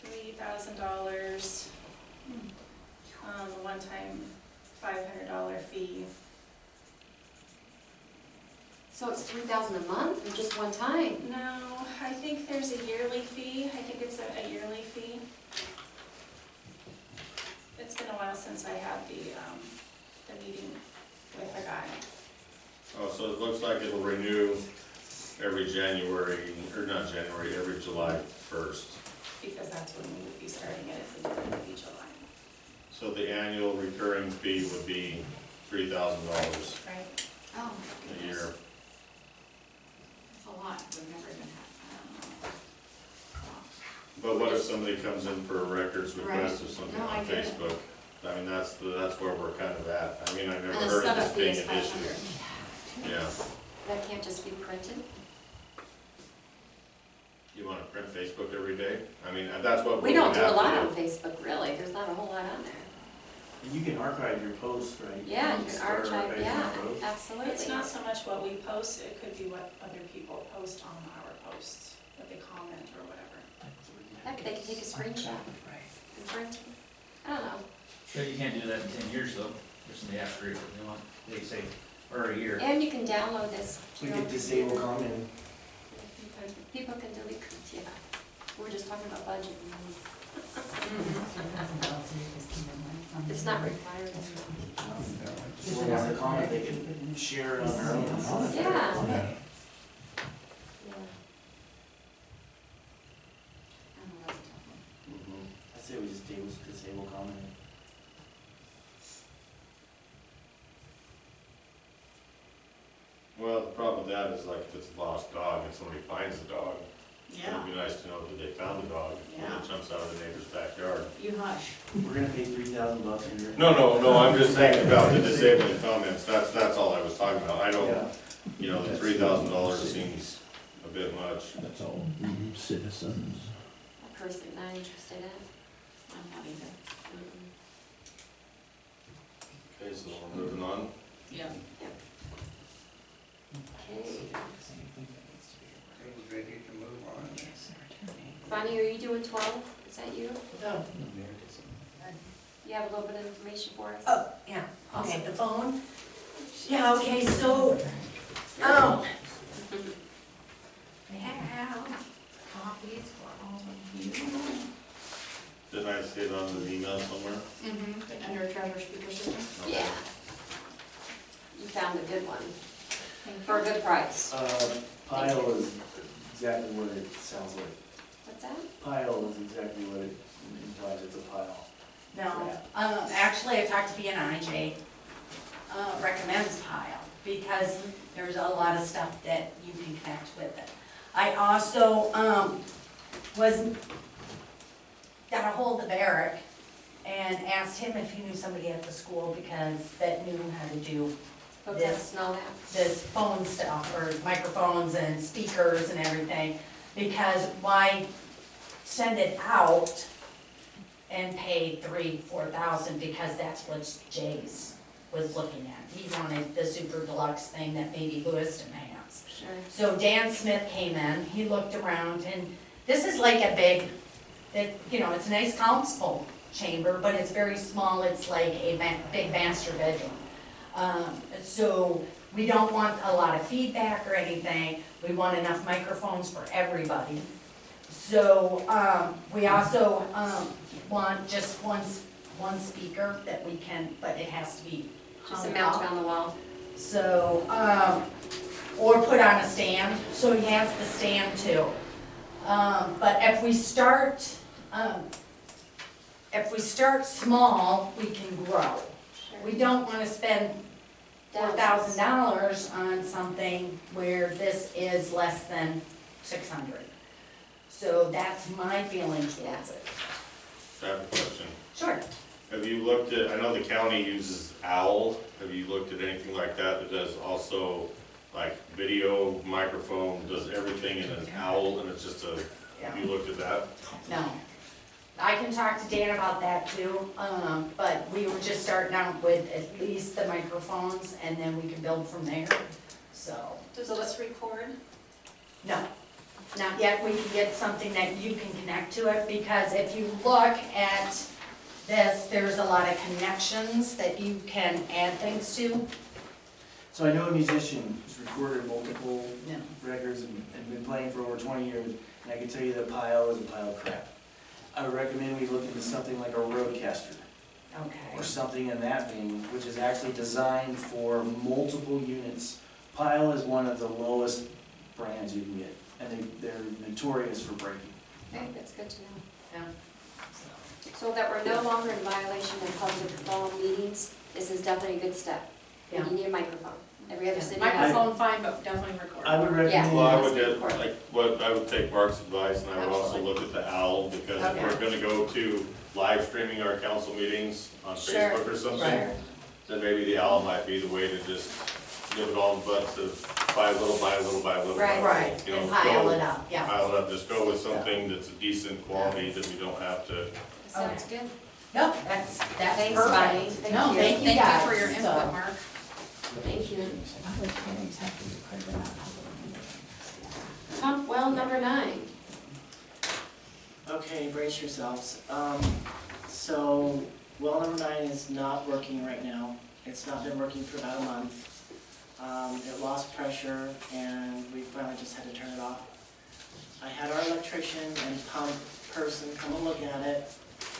$3,000, a one-time $500 fee. So it's $3,000 a month, or just one time? No, I think there's a yearly fee. I think it's a yearly fee. It's been a while since I had the meeting with the guy. Oh, so it looks like it'll renew every January, or not January, every July 1st. Because that's when we would be starting it if we did it in July. So the annual recurring fee would be $3,000 Right? Oh, a year. that's a lot, we've never even had, But what if somebody comes in for a records request or Right. something No, I on get it. Facebook? I mean, that's where we're kind of at. I mean, I've never And the heard of setup this fee being is an issue. $500. Yeah. That can't just be printed? You want to print Facebook every day? I mean, that's what We we don't do a have lot to on Facebook, really, there's not a whole lot on there. And you can archive your posts, right? Yeah, you can Start archive, archiving yeah, your posts. absolutely. It's not so much what we post, it could be what other people post on our posts, what they comment or whatever. Heck, they can take a screenshot and print it. I don't know. Sure, you can't do that in 10 years though, there's some after it, you want, they say, or a year. And you can download this. We could disable comment. People can delete, yeah. We're just talking about budget. It's not required. Someone wants to comment, they can share it on their own. Yeah. I don't know, that's a tough one. I say we just disable comment. Well, the problem with that is like if it's a lost dog and somebody finds the dog, it Yeah, would be nice to know that they found the dog when Yeah. it jumps out of the neighbor's backyard. you hush. We're gonna pay $3,000 a year. No, I'm just thinking about the disabling comments, that's all I was talking about. I don't, Yeah. you know, the $3,000 seems a bit much. That's all. Citizens. I'm personally not interested in it. I'm not either. Okay, so we're moving on. Yeah. Okay. Everybody's ready to move on. Bonnie, are you doing 12? Is that you? No. You have a little bit of information for us? Oh, yeah, okay, the phone. Yeah, okay, so, oh. I have copies for all of you. Didn't I see it on the email somewhere? Mm-hmm, under treasure speaker system. Yeah. You found a good one, for a good price. Pile is exactly what it sounds like. What's that? Pile is exactly what it implies, it's a pile. No, actually, I talked to BNI, recommends Pile, because there's a lot of stuff that you can connect with it. I also, got a hold of Eric and asked him if he knew somebody at the school that knew how to do Hookups and all that. this phone stuff, or microphones and speakers and everything, because why send it out and pay $3,000-4,000, because that's what Jay's was looking at. He wanted the super deluxe thing that maybe Lewiston has. Sure. So Dan Smith came in, he looked around, and this is like a big, it's a nice council chamber, but it's very small, it's like a big master bedroom. So we don't want a lot of feedback or anything. We want enough microphones for everybody. So, we also, want just one speaker that we can, but it has to be Just hung mount up. it on the wall. So, or put on a stand, so he has the stand too. But if we start small, we can grow. We don't wanna spend $4,000 on something where this is less than 600. So that's my feeling towards it. I have a question. Sure. Have you looked at, I know the county uses OWL, have you looked at anything like that that does also like video, microphone, does everything in an OWL, and it's just a, have you looked at that? No. I can talk to Dan about that too, but we were just starting out with at least the microphones, and then we can build from there, so. Does this record? No, not yet. We can get something that you can connect to it, because if you look at this, there's a lot of connections that you can add things to. So I know a musician who's recorded multiple Yeah. records and been playing for over 20 years, and I can tell you that pile is a pile of crap. I would recommend we look into something like a Roadcaster, Okay. or something in that vein, which is actually designed for multiple units. Pile is one of the lowest brands you can get, and they're notorious for breaking. Okay, that's good to know. Yeah. So that we're no longer in violation of public phone meetings, this is definitely a good step. Yeah. You need a microphone. Every other Yeah. city has. Microphone fine, but definitely record. I would recommend. Well, I would get, like, what, I would take Mark's advice, and I would also Absolutely. look at the OWL, because if Okay. we're gonna go to live streaming our council meetings on Sure. Facebook or something, Right. then maybe the OWL might be the way to just give it all in butts of buy a little, buy a little, buy a little. buy a little. Right, You know, and pile go- it up, yeah. Pile it up, just go with something that's a decent quality, that we don't have to. Sounds good. No, that's Thanks, perfect. Bonnie. Thank No, you. thank you guys. Thank you for your So- input, Mark. Thank you. Pump well number 9. Okay, brace yourselves. So, well number 9 is not working right now. It's not been working for about a month. It lost pressure, and we finally just had to turn it off. I had our electrician and pump person come and look at it.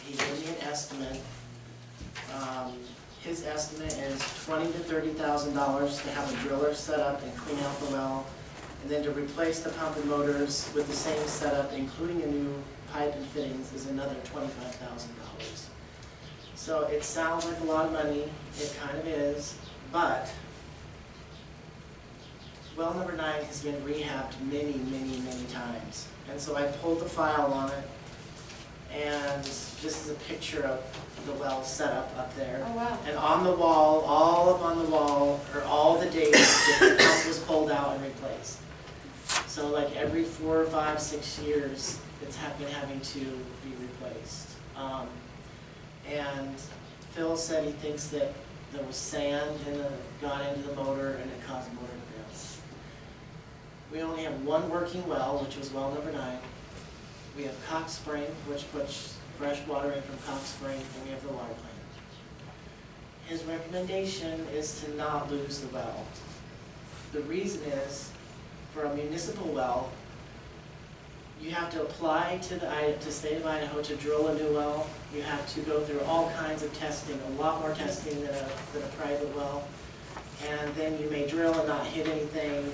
He gave me an estimate. His estimate is $20,000 to $30,000 to have a driller set up and clean out the well, and then to replace the pump and motors with the same setup, including a new pipe and fittings, is another $25,000. So it sounds like a lot of money, it kind of is, but well number 9 has been rehabbed many, many, many times. And so I pulled the file on it, and this is a picture of the well setup up there. Oh, wow. And on the wall, all up on the wall, are all the dates that the pump was pulled out and replaced. So like every 4 or 5, 6 years, it's been having to be replaced. And Phil said he thinks that there was sand got into the motor and it caused the motor to fail. We only have one working well, which was well number 9. We have Cox Spring, which puts fresh water in from Cox Spring, and we have the water plant. His recommendation is to not lose the well. The reason is, for a municipal well, you have to apply to the state of Idaho to drill a new well. You have to go through all kinds of testing, a lot more testing than a private well. And then you may drill and not hit anything.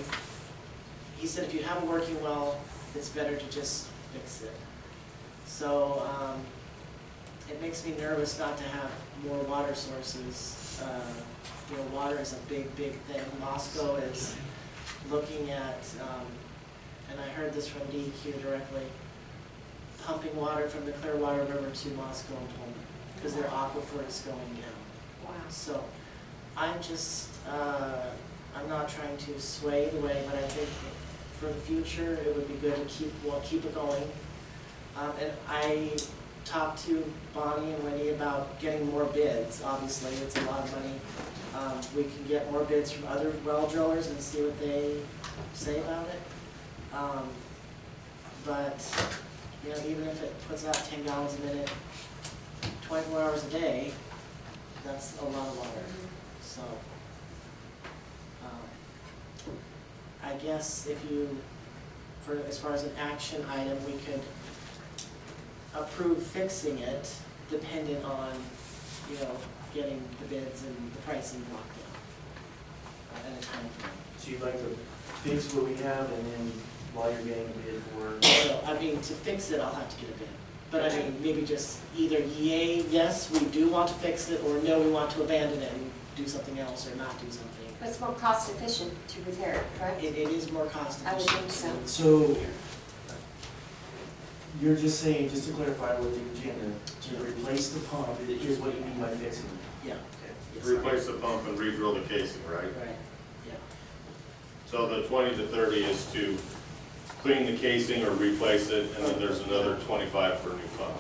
He said if you have a working well, it's better to just fix it. So it makes me nervous not to have more water sources. You know, water is a big, big thing. Moscow is looking at, and I heard this from DEQ directly, pumping water from the Clearwater River to Moscow and Pullman, because their aquifer is going down. Wow. So I'm just, I'm not trying to sway the way, but I think for the future, it would be good to keep it going. And I talked to Bonnie and Wendy about getting more bids. Obviously, it's a lot of money. We can get more bids from other well drillers and see what they say about it. But you know, even if it puts out 10 gallons a minute, 24 hours a day, that's a lot of water. So I guess if you, as far as an action item, we could approve fixing it dependent on, getting the bids and the pricing locked in at a time frame. So you'd like to fix what we have and then while you're getting a bid for? So, I mean, to fix it, I'll have to get a bid. But I mean, maybe just either yay, yes, we do want to fix it, or no, we want to abandon it and do something else or not do something. But it's more cost efficient to repair it, correct? It is more cost I would efficient. think so. So you're just saying, just to clarify with the agenda, to replace the pump is what you mean by fixing it? Yeah. Okay. Yes. Replace the pump and re-drill the casing, right? Right, yeah. So the 20 to 30 is to clean the casing or replace it, and then there's another 25 for a new pump.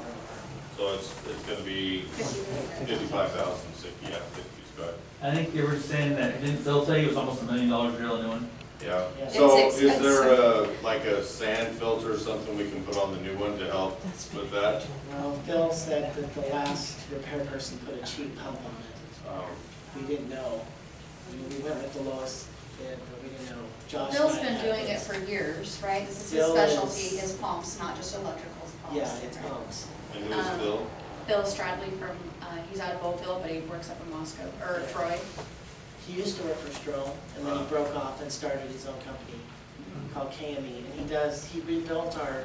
So it's gonna be 55,000, yeah, 55. I think they were saying that, didn't Phil say it was almost $1 million to drill a new one? Yeah, Yeah. so It's is there like a sand filter or something we can put on the new one to help with that? Well, Phil said that the last repair person put a cheap pump on it. We didn't know. I mean, we went with the lowest bid, but we didn't know. Josh and Bill's I been had doing it this. for years, right? This is his Bill specialty, is- is pumps, not just electrical pumps. Yeah, it's pumps. And who is Bill? Bill Stradley from, he's out of Bowville, but he works up in Moscow, or Troy. He used to work for Stroh, and then he broke off and started his own company called KME. And he rebuilt our